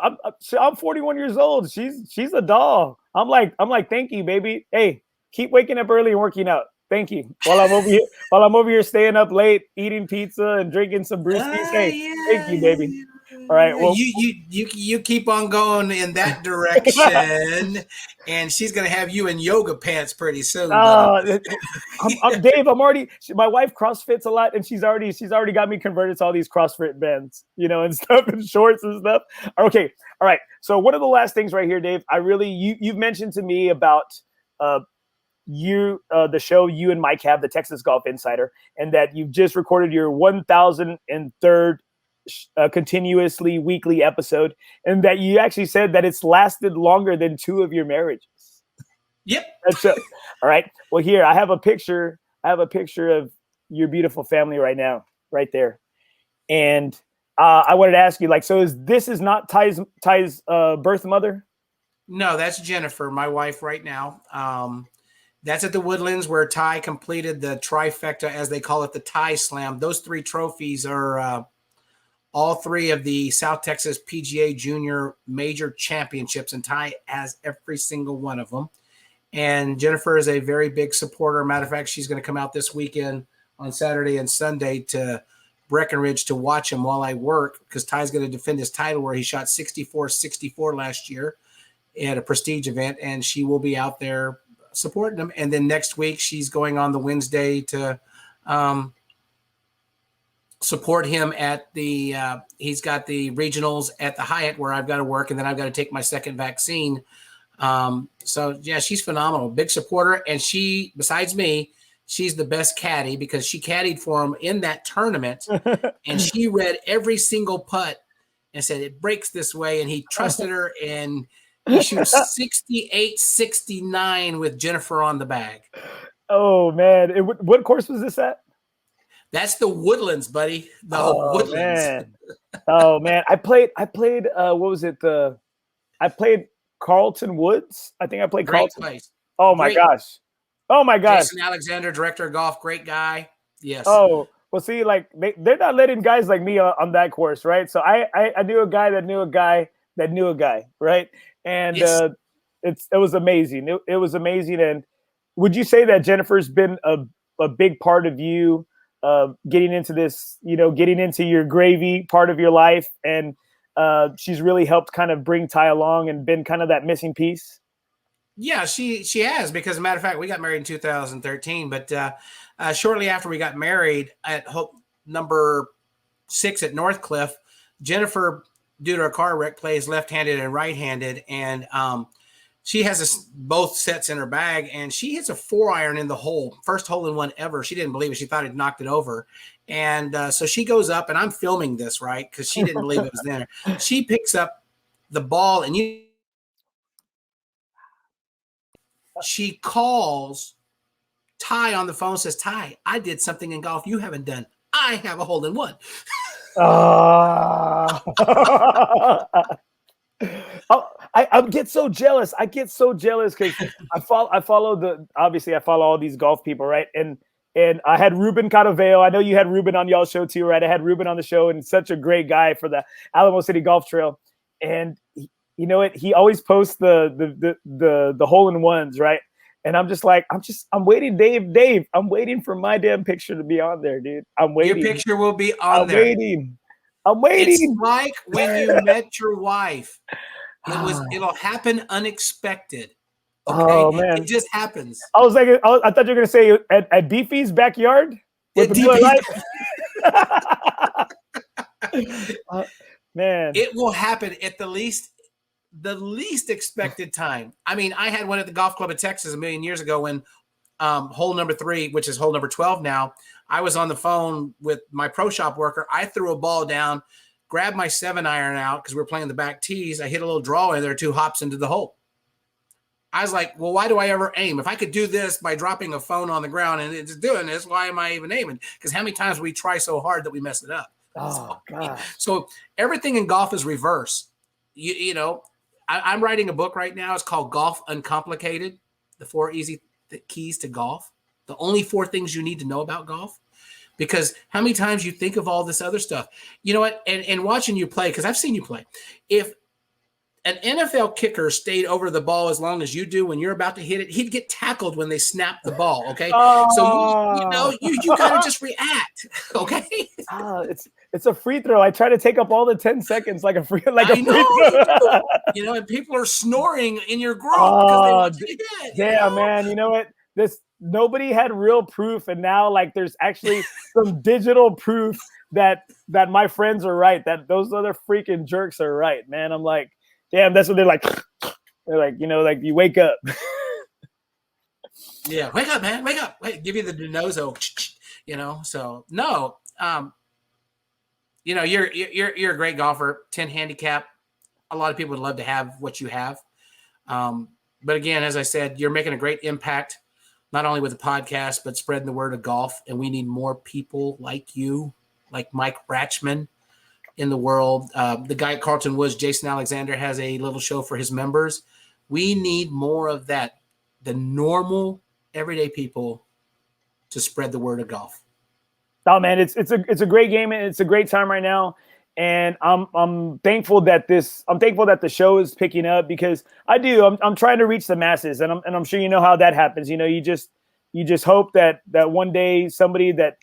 [SPEAKER 1] I'm 41 years old. She's a doll. I'm like, thank you, baby. Hey, keep waking up early and working out. Thank you. While I'm over here staying up late, eating pizza and drinking some brewskis. Hey, thank you, baby. All right. Well,
[SPEAKER 2] you keep on going in that direction, and she's gonna have you in yoga pants pretty soon.
[SPEAKER 1] I'm Dave. My wife CrossFits a lot, and she's already got me converted to all these CrossFit bands, you know, and stuff, and shorts and stuff. Okay. All right. So one of the last things right here, Dave, you've mentioned to me about the show you and Mike have, the Texas Golf Insider, and that you've just recorded your 1003rd continuously weekly episode, and that you actually said that it's lasted longer than 2 of your marriages.
[SPEAKER 2] Yep.
[SPEAKER 1] That's all right. Well, here I have a picture. Of your beautiful family right now, right there. And I wanted to ask you, like, so this is not Ty's birth mother?
[SPEAKER 2] No, that's Jennifer, my wife right now. That's at the Woodlands where Ty completed the trifecta, as they call it, the Ty Slam. Those 3 trophies are all 3 of the South Texas PGA Junior Major Championships, and Ty has every single one of them. And Jennifer is a very big supporter. Matter of fact, she's going to come out this weekend on Saturday and Sunday to Breckenridge to watch him while I work, because Ty's going to defend his title where he shot 64-64 last year at a prestige event, and she will be out there supporting him. And then next week she's going on the Wednesday to support him at the he's got the regionals at the Hyatt where I've got to work, and then I've got to take my second vaccine. So yeah, she's phenomenal, big supporter. And she, besides me, she's the best caddy because she caddied for him in that tournament and she read every single putt and said, it breaks this way. And he trusted her, and he shoots 68-69 with Jennifer on the bag.
[SPEAKER 1] Oh man. What course was this at?
[SPEAKER 2] That's the Woodlands, buddy. The Woodlands.
[SPEAKER 1] Man. Oh man. I played, what was it? I played Carlton Woods. I think I played
[SPEAKER 2] Great
[SPEAKER 1] Carlton.
[SPEAKER 2] place.
[SPEAKER 1] Oh my gosh. Oh my gosh.
[SPEAKER 2] Jason Alexander, director of golf, great guy. Yes.
[SPEAKER 1] Oh, well, see, like they're not letting guys like me on that course, right? So I knew a guy that knew a guy that knew a guy, right? And
[SPEAKER 2] Yes.
[SPEAKER 1] it was amazing. It was amazing. And would you say that Jennifer's been a big part of you getting into this, getting into your gravy part of your life, and she's really helped kind of bring Ty along and been kind of that missing piece?
[SPEAKER 2] Yeah, she has, because as a matter of fact, we got married in 2013, but shortly after we got married at number 6 at Northcliffe, Jennifer, due to a car wreck, plays left-handed and right-handed, and she has both sets in her bag, and she hits a 4-iron in the hole, first hole-in-one ever. She didn't believe it. She thought it knocked it over. And so she goes up, and I'm filming this, right, because she didn't believe it was there. She picks up the ball, and she calls Ty on the phone, says, Ty, I did something in golf you haven't done. I have a hole-in-one.
[SPEAKER 1] I get so jealous. I get so jealous because I follow all these golf people, right? And I had Ruben Cadaveo. I know you had Ruben on y'all's show too, right? I had Ruben on the show, and such a great guy for the Alamo City Golf Trail. And you know what? He always posts the hole-in-ones, right? And I'm just like, I'm waiting, Dave. I'm waiting for my damn picture to be on there, dude. I'm waiting.
[SPEAKER 2] Your picture will be on there.
[SPEAKER 1] I'm waiting.
[SPEAKER 2] It's like when you met your wife. It'll happen unexpected. Okay?
[SPEAKER 1] Oh man,
[SPEAKER 2] it just happens.
[SPEAKER 1] I thought you were gonna say at Beefy's backyard with the light. Man,
[SPEAKER 2] it will happen at the least expected time. I mean, I had one at the golf club in Texas a million years ago when hole number 3, which is hole number 12 now, I was on the phone with my pro shop worker. I threw a ball down, grabbed my 7-iron out because we were playing the back tees. I hit a little draw in there, 2 hops into the hole. I was like, well, why do I ever aim? If I could do this by dropping a phone on the ground and it's doing this, why am I even aiming? Because how many times we try so hard that we mess it up?
[SPEAKER 1] Oh, God.
[SPEAKER 2] So everything in golf is reverse. You know, I'm writing a book right now. It's called Golf Uncomplicated, the 4 easy keys to golf. The only 4 things you need to know about golf. Because how many times you think of all this other stuff? You know what? And watching you play, because I've seen you play. If an NFL kicker stayed over the ball as long as you do when you're about to hit it, he'd get tackled when they snap the ball, okay? So, you got to just react, okay?
[SPEAKER 1] It's a free throw. I try to take up all the 10 seconds like a free throw.
[SPEAKER 2] You know, and people are snoring in your group because they want you to hit.
[SPEAKER 1] Damn, man. You know what? Nobody had real proof, and now like there's actually some digital proof that my friends are right, that those other freaking jerks are right, man. I'm like, damn, that's what they're like. They're like, you know, like you wake up.
[SPEAKER 2] Yeah, wake up, man, wake up. Wait, give you the denozo, you know. So no, you know, you're a great golfer, 10 handicap. A lot of people would love to have what you have. But again, as I said, you're making a great impact, not only with the podcast, but spreading the word of golf. And we need more people like you, like Mike Ratchman in the world. The guy at Carlton Woods, Jason Alexander, has a little show for his members. We need more of that, the normal, everyday people, to spread the word of golf.
[SPEAKER 1] Oh man, it's a great game, and it's a great time right now. And I'm thankful that the show is picking up, because I'm trying to reach the masses, and I'm sure you know how that happens. You just hope that one day somebody that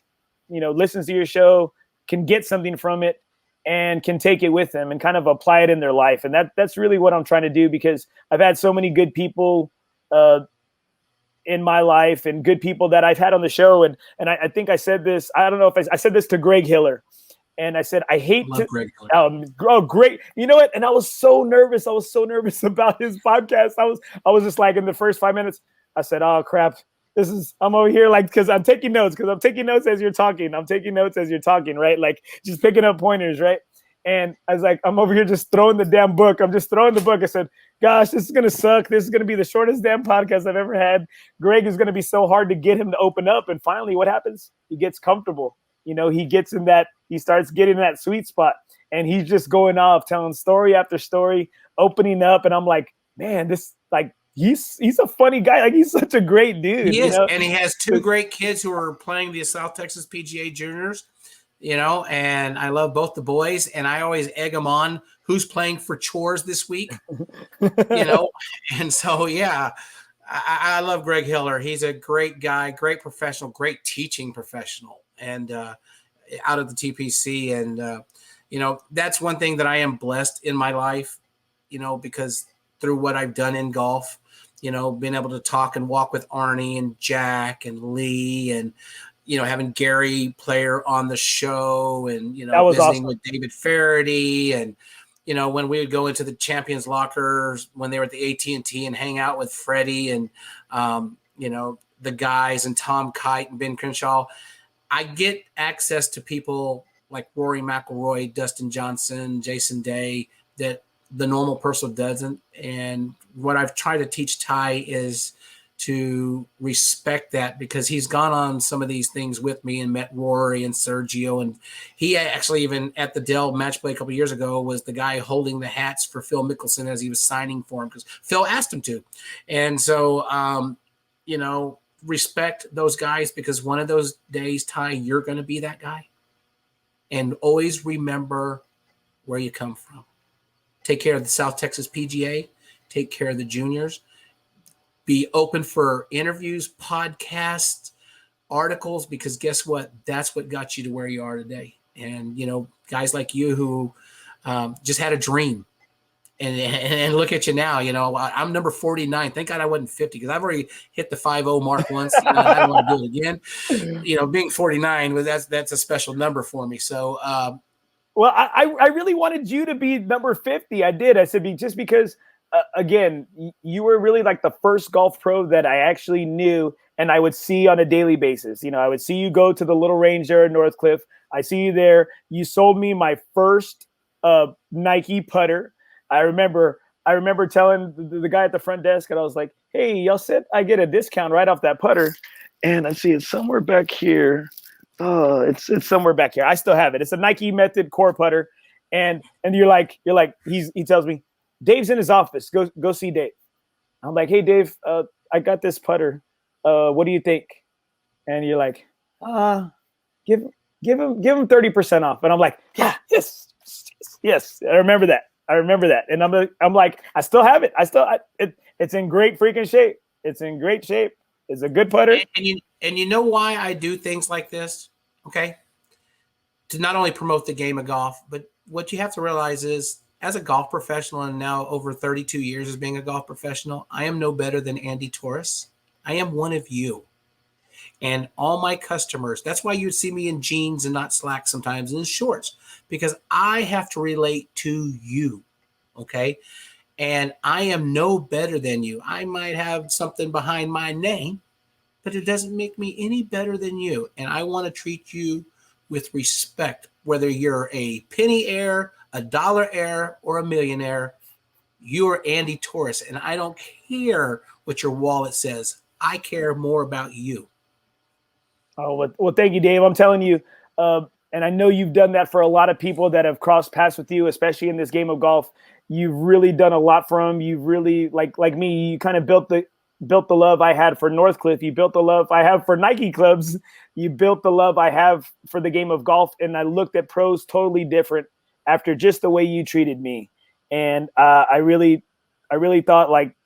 [SPEAKER 1] listens to your show can get something from it and can take it with them and kind of apply it in their life. And that's really what I'm trying to do, because I've had so many good people in my life, and good people that I've had on the show. And I think I said this, I don't know if I said this to Greg Hiller. And I said, I hate
[SPEAKER 2] Love
[SPEAKER 1] to.
[SPEAKER 2] Greg.
[SPEAKER 1] Oh, great! You know what? And I was so nervous. I was so nervous about his podcast. I was just like, in the first 5 minutes, I said, "Oh crap! I'm over here like, because I'm taking notes as you're talking. I'm taking notes as you're talking, right? Like just picking up pointers, right?" And I was like, I'm over here just throwing the damn book. I'm just throwing the book. I said, "Gosh, this is gonna suck. This is gonna be the shortest damn podcast I've ever had. Greg is gonna be so hard to get him to open up." And finally, what happens? He gets comfortable. He starts getting that sweet spot, and he's just going off, telling story after story, opening up. And I'm like, man, he's a funny guy. Like, he's such a great dude.
[SPEAKER 2] He is. And he has two great kids who are playing the South Texas PGA Juniors, and I love both the boys, and I always egg them on who's playing for chores this week, and so, yeah, I love Greg Hiller. He's a great guy, great professional, great teaching professional, and out of the TPC. And, that's one thing that I am blessed in my life, because through what I've done in golf, being able to talk and walk with Arnie and Jack and Lee, and, having Gary Player on the show, and, visiting
[SPEAKER 1] awesome
[SPEAKER 2] with David Faraday, and, when we would go into the champions lockers when they were at the AT&T and hang out with Freddie and, the guys, and Tom Kite and Ben Crenshaw, I get access to people like Rory McIlroy, Dustin Johnson, Jason Day, that the normal person doesn't. And what I've tried to teach Ty is to respect that, because he's gone on some of these things with me and met Rory and Sergio. And he actually, even at the Dell match play a couple of years ago, was the guy holding the hats for Phil Mickelson as he was signing for him, because Phil asked him to. And so, respect those guys, because one of those days, Ty, you're going to be that guy. And always remember where you come from. Take care of the South Texas PGA. Take care of the juniors. Be open for interviews, podcasts, articles, because guess what? That's what got you to where you are today. And, guys like you who just had a dream. And look at you now. I'm number 49. Thank God I wasn't 50, because I've already hit the 5-0 mark once. I don't want to do it again. Being 49, that's a special number for me. So,
[SPEAKER 1] well, I really wanted you to be number 50. I did. I said, just because, again, you were really like the first golf pro that I actually knew and I would see on a daily basis. I would see you go to the little range there in Northcliffe. I see you there. You sold me my first Nike putter. I remember telling the guy at the front desk, and I was like, "Hey, y'all said I get a discount right off that putter." And I see it somewhere back here. Oh, it's somewhere back here. I still have it. It's a Nike Method core putter. And you're like, he tells me, "Dave's in his office. Go see Dave." I'm like, "Hey, Dave, I got this putter. What do you think?" And you're like, give him 30% off." And I'm like, "Yeah, yes. I remember that. And I'm like, I still have it. It's in great freaking shape. It's in great shape. It's a good putter.
[SPEAKER 2] And you know why I do things like this? Okay. To not only promote the game of golf, but what you have to realize is, as a golf professional, and now over 32 years as being a golf professional, I am no better than Andy Torres. I am one of you. And all my customers, that's why you see me in jeans and not slacks sometimes, and in shorts, because I have to relate to you, okay? And I am no better than you. I might have something behind my name, but it doesn't make me any better than you. And I want to treat you with respect, whether you're a penny heir, a dollar heir, or a millionaire. You're Andy Torres, and I don't care what your wallet says. I care more about you.
[SPEAKER 1] Oh, well, thank you, Dave. I'm telling you, and I know you've done that for a lot of people that have crossed paths with you, especially in this game of golf. You've really done a lot for them. You've really, like me, you kind of built the love I had for Northcliffe. You built the love I have for Nike clubs. You built the love I have for the game of golf. And I looked at pros totally different after just the way you treated me. And I really thought like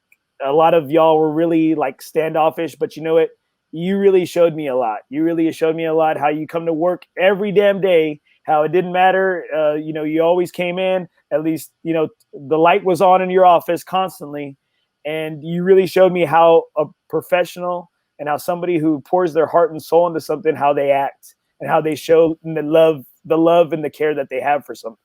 [SPEAKER 1] a lot of y'all were really like standoffish, but you know what? You really showed me a lot. You really showed me a lot how you come to work every damn day, how it didn't matter. You always came in, at least, the light was on in your office constantly. And you really showed me how a professional and how somebody who pours their heart and soul into something, how they act and how they show the love and the care that they have for something.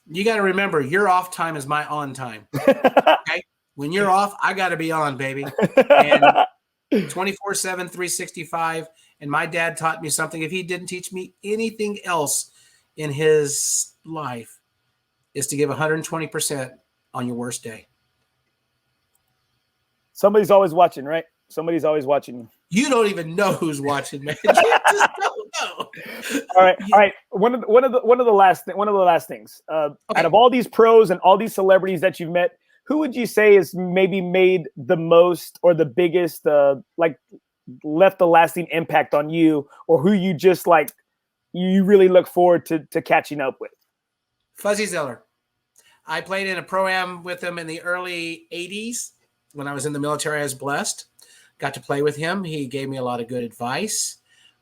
[SPEAKER 2] You got to remember, your off time is my on time. Okay? When you're off, I got to be on, baby. And 24/7, 365. And my dad taught me something. If he didn't teach me anything else in his life, is to give 120% on your worst day.
[SPEAKER 1] Somebody's always watching, right? Somebody's always watching you.
[SPEAKER 2] You don't even know who's watching, man. You just don't know.
[SPEAKER 1] All right. One of the last things. Okay. Out of all these pros and all these celebrities that you've met, who would you say has maybe made the most or the biggest, left a lasting impact on you, or who you just like, you really look forward to catching up with?
[SPEAKER 2] Fuzzy Zeller. I played in a pro-am with him in the early 80s. When I was in the military, I was blessed. Got to play with him. He gave me a lot of good advice.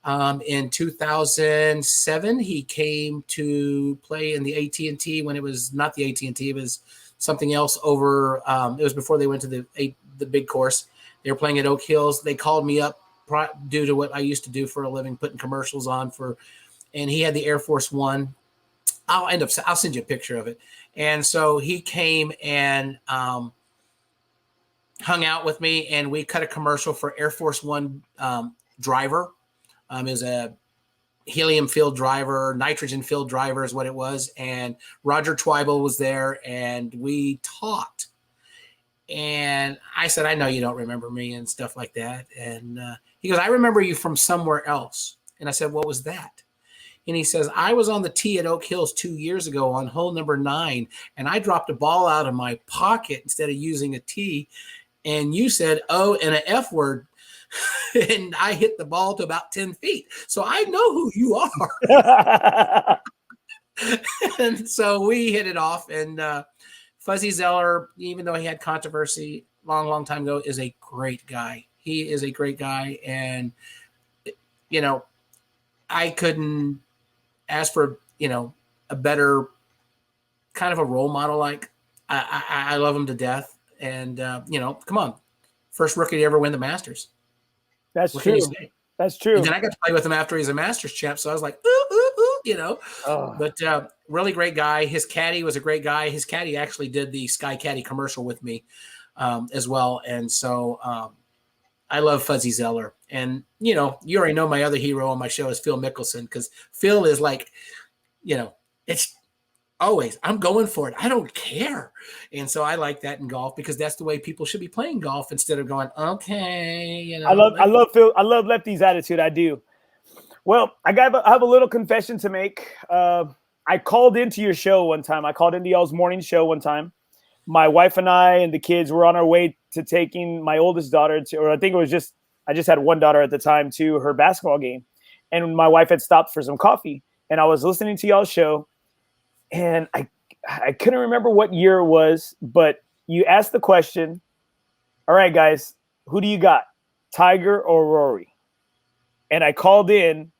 [SPEAKER 2] In 2007, he came to play in the AT&T when it was not the AT&T. It was something else over. It was before they went to the big course. They were playing at Oak Hills. They called me up due to what I used to do for a living, putting commercials on and he had the Air Force One. I'll send you a picture of it. And so he came and hung out with me, and we cut a commercial for Air Force One driver. It was a helium-filled driver, nitrogen-filled driver is what it was. And Roger Twyble was there, and we talked. And I said, I know you don't remember me and stuff like that. And he goes, I remember you from somewhere else. And I said, what was that? And he says, I was on the tee at Oak Hills 2 years ago on hole number 9, and I dropped a ball out of my pocket instead of using a tee. And you said, oh, and an F word. And I hit the ball to about 10 feet. So I know who you are. And so we hit it off. And Fuzzy Zeller, even though he had controversy long time ago, is a great guy. He is a great guy. And, I couldn't ask for, a better kind of a role model. Like I love him to death. And, come on. First rookie to ever win the Masters.
[SPEAKER 1] That's true. That's true.
[SPEAKER 2] And then I got to play with him after he's a Masters champ. So I was like, ooh. Oh. But really great guy. His caddy was a great guy. His caddy actually did the Sky Caddy commercial with me as well. And so I love Fuzzy Zeller. And, you already know my other hero on my show is Phil Mickelson, because Phil is like, it's always, I'm going for it. I don't care. And so I like that in golf, because that's the way people should be playing golf, instead of going, okay.
[SPEAKER 1] I love Phil. I love Lefty's attitude. I do. Well, I have a little confession to make. I called into your show one time. I called into y'all's morning show one time. My wife and I and the kids were on our way to taking my oldest daughter I just had one daughter at the time, to her basketball game. And my wife had stopped for some coffee, and I was listening to y'all's show. And I couldn't remember what year it was, but you asked the question, all right, guys, who do you got, Tiger or Rory? And I called in,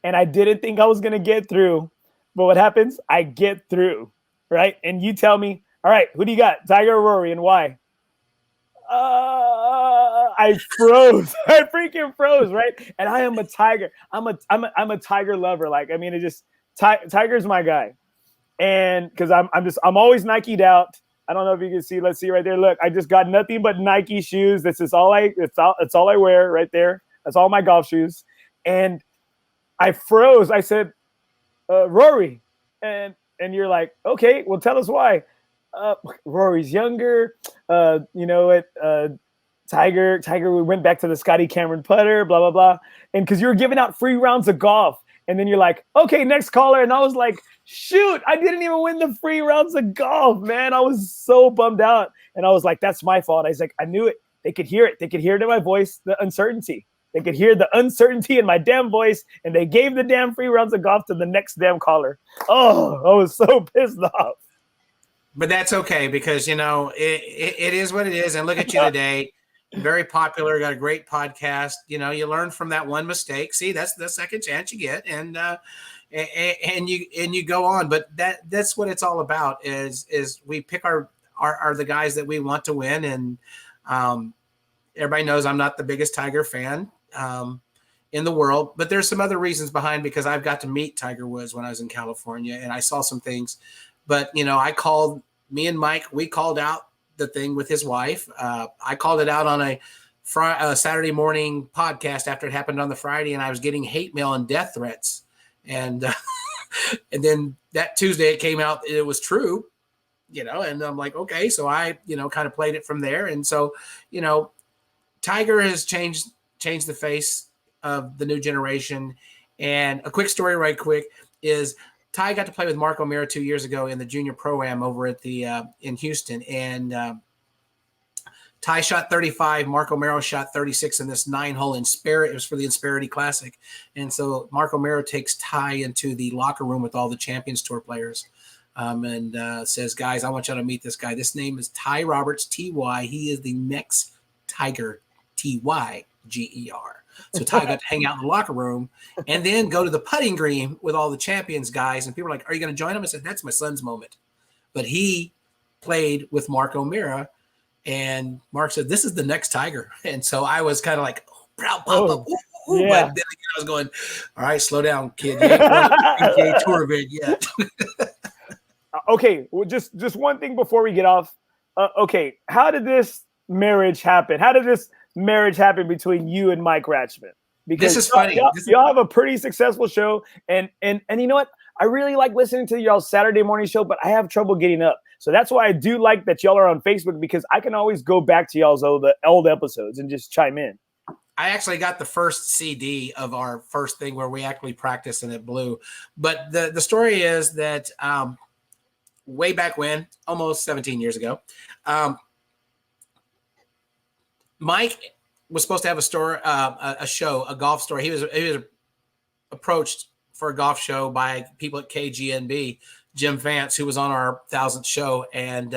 [SPEAKER 1] and I didn't think I was going to get through. But what happens? I get through, right? And you tell me, all right, who do you got, Tiger or Rory, and why? I froze. I freaking froze, right? And I am a Tiger. I'm a Tiger lover. Like, I mean, Tiger's my guy. And because I'm always Nike'd out. I don't know if you can see. Let's see right there. Look, I just got nothing but Nike shoes. It's all I wear right there. That's all my golf shoes. And I froze. I said, Rory. And you're like, okay, well, tell us why. Rory's younger. Tiger, we went back to the Scotty Cameron putter, blah, blah, blah. And because you were giving out free rounds of golf. And then you're like, okay, next caller. And I was like, shoot, I didn't even win the free rounds of golf, man. I was so bummed out. And I was like, that's my fault. I was like, I knew it. They could hear it. They could hear it in my voice, the uncertainty. They could hear the uncertainty in my damn voice, and they gave the damn free rounds of golf to the next damn caller. Oh, I was so pissed off.
[SPEAKER 2] But that's okay because, you know, it is what it is. And look at you today. Very popular, got a great podcast. You know, you learn from that one mistake. See, that's the second chance you get. And you go on. But that's what it's all about is we pick our the guys that we want to win. And everybody knows I'm not the biggest Tiger fan in the world, but there's some other reasons behind, because I've got to meet Tiger Woods when I was in California and I saw some things. But, you know, me and Mike, we called out the thing with his wife. I called it out on a Saturday morning podcast after it happened on the Friday, and I was getting hate mail and death threats. And and then that Tuesday it came out, it was true, you know, and I'm like, okay. So I, you know, kind of played it from there. And so, you know, Tiger has changed the face of the new generation. And a quick story right quick is Ty got to play with Mark O'Meara 2 years ago in the junior pro-am over at the in Houston. And Ty shot 35. Mark O'Meara shot 36 in this 9-hole it was for the Insperity Classic. And so Mark O'Meara takes Ty into the locker room with all the Champions Tour players and says, guys, I want y'all to meet this guy. This name is Ty Roberts, T-Y. He is the next Tiger, T-Y-G-E-R. So Ty got to hang out in the locker room and then go to the putting green with all the Champions guys. And people were like, are you going to join him? I said, that's my son's moment. But he played with Mark O'Meara, and Mark said, this is the next Tiger. And so I was kind of like, oh, proud papa. Yeah. But then again, I was going, all right, slow down, kid. You ain't won the PGA Tour bid yet.
[SPEAKER 1] Okay, well, just one thing before we get off. Okay, how did this marriage happen? How did this marriage happen between you and Mike Ratchman? Because
[SPEAKER 2] this is funny.
[SPEAKER 1] Y'all have a pretty successful show, and you know what? I really like listening to y'all's Saturday morning show, but I have trouble getting up. So that's why I do like that y'all are on Facebook, because I can always go back to y'all's old episodes and just chime in.
[SPEAKER 2] I actually got the first CD of our first thing where we actually practiced and it blew. But the story is that way back when, almost 17 years ago, Mike was supposed to have a golf store. He was approached for a golf show by people at KGNB, Jim Vance, who was on our 1000th show, and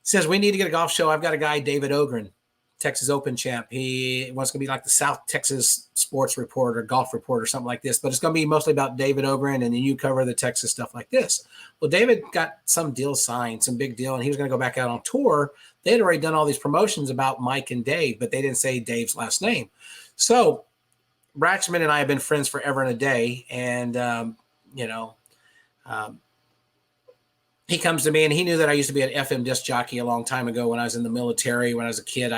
[SPEAKER 2] says, we need to get a golf show. I've got a guy, David Ogren, Texas Open champ. He wants to be like the South Texas sports report or golf report or something like this, but it's going to be mostly about David Ogren, and then you cover the Texas stuff like this. Well, David got some deal signed, some big deal, and he was going to go back out on tour. They had already done all these promotions about Mike and Dave, but they didn't say Dave's last name. So Ratchman and I have been friends forever and a day. And, he comes to me, and he knew that I used to be an FM disc jockey a long time ago when I was in the military. When I was a kid,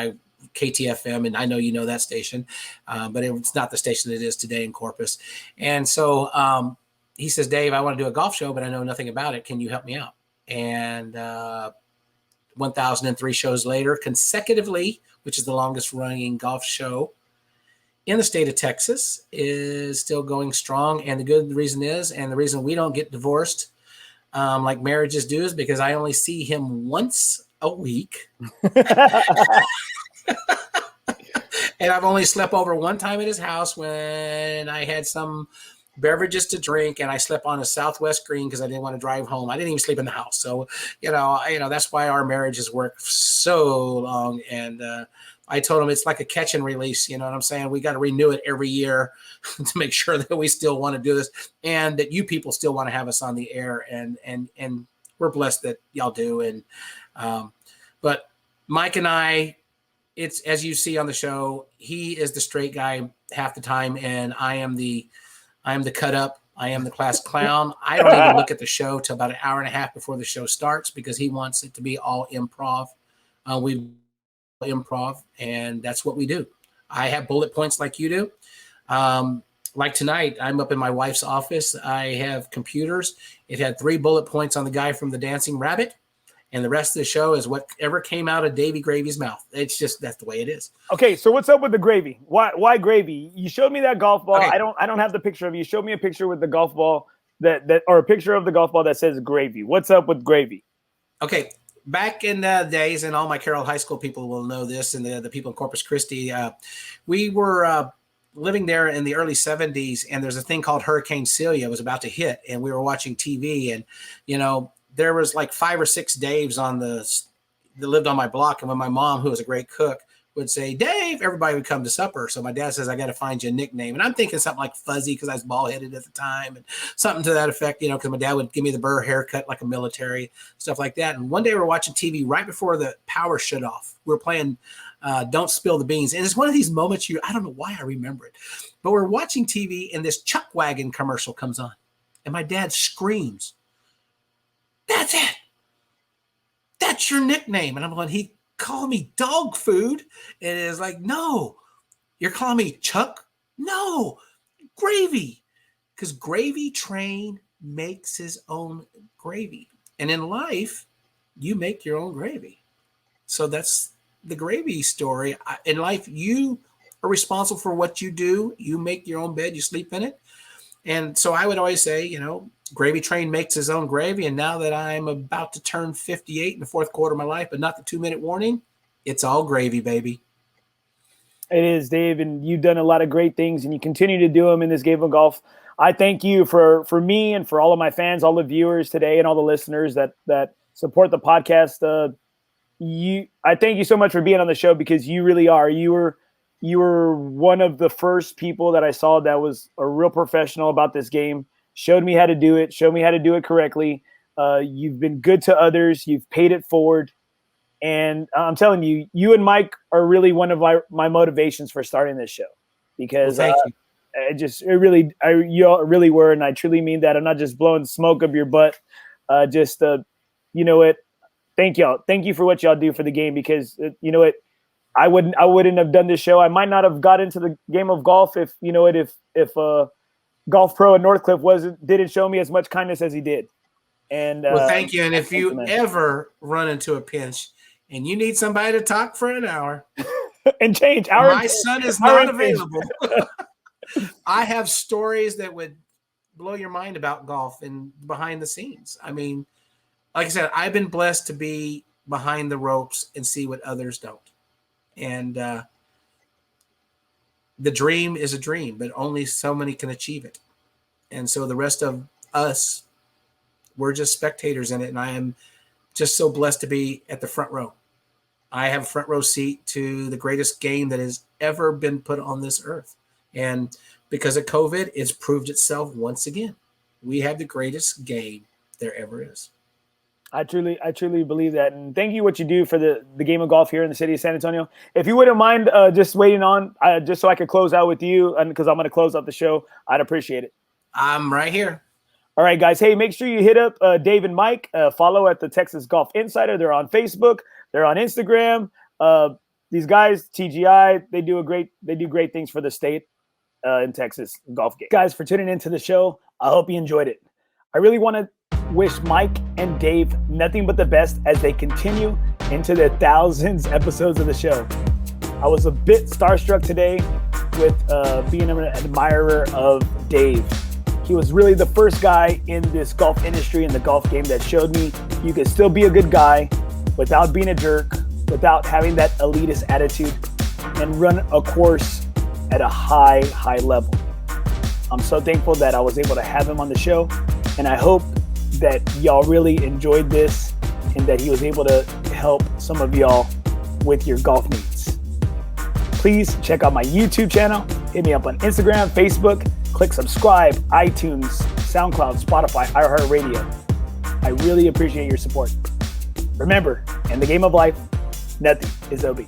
[SPEAKER 2] KTFM, and I know you know that station, but it's not the station that it is today in Corpus. And so he says, Dave, I want to do a golf show, but I know nothing about it. Can you help me out? And 1,003 shows later, consecutively, which is the longest running golf show in the state of Texas, is still going strong. And the good reason is, and the reason we don't get divorced like marriages do, is because I only see him once a week. And I've only slept over one time at his house when I had some beverages to drink, and I slept on a Southwest green because I didn't want to drive home. I didn't even sleep in the house. So, that's why our marriage has worked so long. And I told him it's like a catch and release. You know what I'm saying? We got to renew it every year to make sure that we still want to do this, and that you people still want to have us on the air. And we're blessed that y'all do. And but Mike and I, it's, as you see on the show, he is the straight guy half the time, and I am the cut up. I am the class clown. I don't even look at the show till about an hour and a half before the show starts, because he wants it to be all improv. We improv, and that's what we do. I have bullet points like you do. Like tonight, I'm up in my wife's office. I have computers. It had 3 bullet points on the guy from the Dancing Rabbit, and the rest of the show is whatever came out of Davy Gravy's mouth. It's just, that's the way it is.
[SPEAKER 1] Okay, so what's up with the gravy? Why gravy? You showed me that golf ball.
[SPEAKER 2] Okay.
[SPEAKER 1] I don't have the picture of you. You showed me a picture with the golf ball or a picture of the golf ball that says gravy. What's up with gravy?
[SPEAKER 2] Okay, back in the days, and all my Carroll High School people will know this, and the people in Corpus Christi, we were living there in the early 70s, and there's a thing called Hurricane Celia was about to hit, and we were watching TV, and, you know, there was like 5 or 6 Daves that lived on my block, and when my mom, who was a great cook, would say, Dave, everybody would come to supper. So my dad says, I got to find you a nickname. And I'm thinking something like Fuzzy, because I was bald-headed at the time, and something to that effect, you know, because my dad would give me the burr haircut like a military, stuff like that. And one day we were watching TV right before the power shut off. We were playing Don't Spill the Beans. And it's one of these moments I don't know why I remember it, but we're watching TV and this Chuck Wagon commercial comes on. And my dad screams, that's it. That's your nickname. And I'm going, he called me dog food. And it's like, no, you're calling me Chuck? No, Gravy. Because Gravy Train makes his own gravy. And in life, you make your own gravy. So that's the gravy story. In life, you are responsible for what you do. You make your own bed, you sleep in it. And so I would always say, you know, Gravy Train makes his own gravy. And now that I'm about to turn 58 in the fourth quarter of my life, but not the 2-minute warning, it's all gravy, baby.
[SPEAKER 1] It is, Dave, and you've done a lot of great things, and you continue to do them in this game of golf. I thank you for me and for all of my fans, all the viewers today, and all the listeners that support the podcast. I thank you so much for being on the show, because you really are. You were one of the first people that I saw that was a real professional about this game. Showed me how to do it. Showed me how to do it correctly. You've been good to others. You've paid it forward. And I'm telling you, you and Mike are really one of my motivations for starting this show, because
[SPEAKER 2] well, thank you. You all really were. And I truly mean that. I'm not just blowing smoke up your butt.
[SPEAKER 1] You know what? Thank y'all. Thank you for what y'all do for the game, because you know what? I wouldn't have done this show. I might not have got into the game of golf if Golf Pro at Northcliffe didn't show me as much kindness as he did. And
[SPEAKER 2] well, thank you. And if you ever run into a pinch and you need somebody to talk for an hour
[SPEAKER 1] and change,
[SPEAKER 2] my son is not available. I have stories that would blow your mind about golf and behind the scenes. I mean, like I said, I've been blessed to be behind the ropes and see what others don't. And the dream is a dream, but only so many can achieve it. And so the rest of us, we're just spectators in it. And I am just so blessed to be at the front row. I have a front row seat to the greatest game that has ever been put on this earth. And because of COVID, it's proved itself once again. We have the greatest game there ever is.
[SPEAKER 1] I truly believe that. And thank you what you do for the game of golf here in the city of San Antonio. If you wouldn't mind just waiting on, just so I could close out with you, and because I'm going to close out the show, I'd appreciate it.
[SPEAKER 2] I'm right here.
[SPEAKER 1] All right, guys. Hey, make sure you hit up Dave and Mike. Follow at the Texas Golf Insider. They're on Facebook. They're on Instagram. These guys, TGI, they do great things for the state in Texas golf game. Guys, for tuning into the show, I hope you enjoyed it. I really want to wish Mike and Dave nothing but the best as they continue into the thousands episodes of the show. I was a bit starstruck today with being an admirer of Dave. He was really the first guy in this golf industry, in the golf game, that showed me you can still be a good guy without being a jerk, without having that elitist attitude, and run a course at a high level. I'm so thankful that I was able to have him on the show, and I hope that y'all really enjoyed this and that he was able to help some of y'all with your golf needs. Please check out my YouTube channel. Hit me up on Instagram, Facebook. Click subscribe, iTunes, SoundCloud, Spotify, iHeartRadio. I really appreciate your support. Remember, in the game of life, nothing is OB.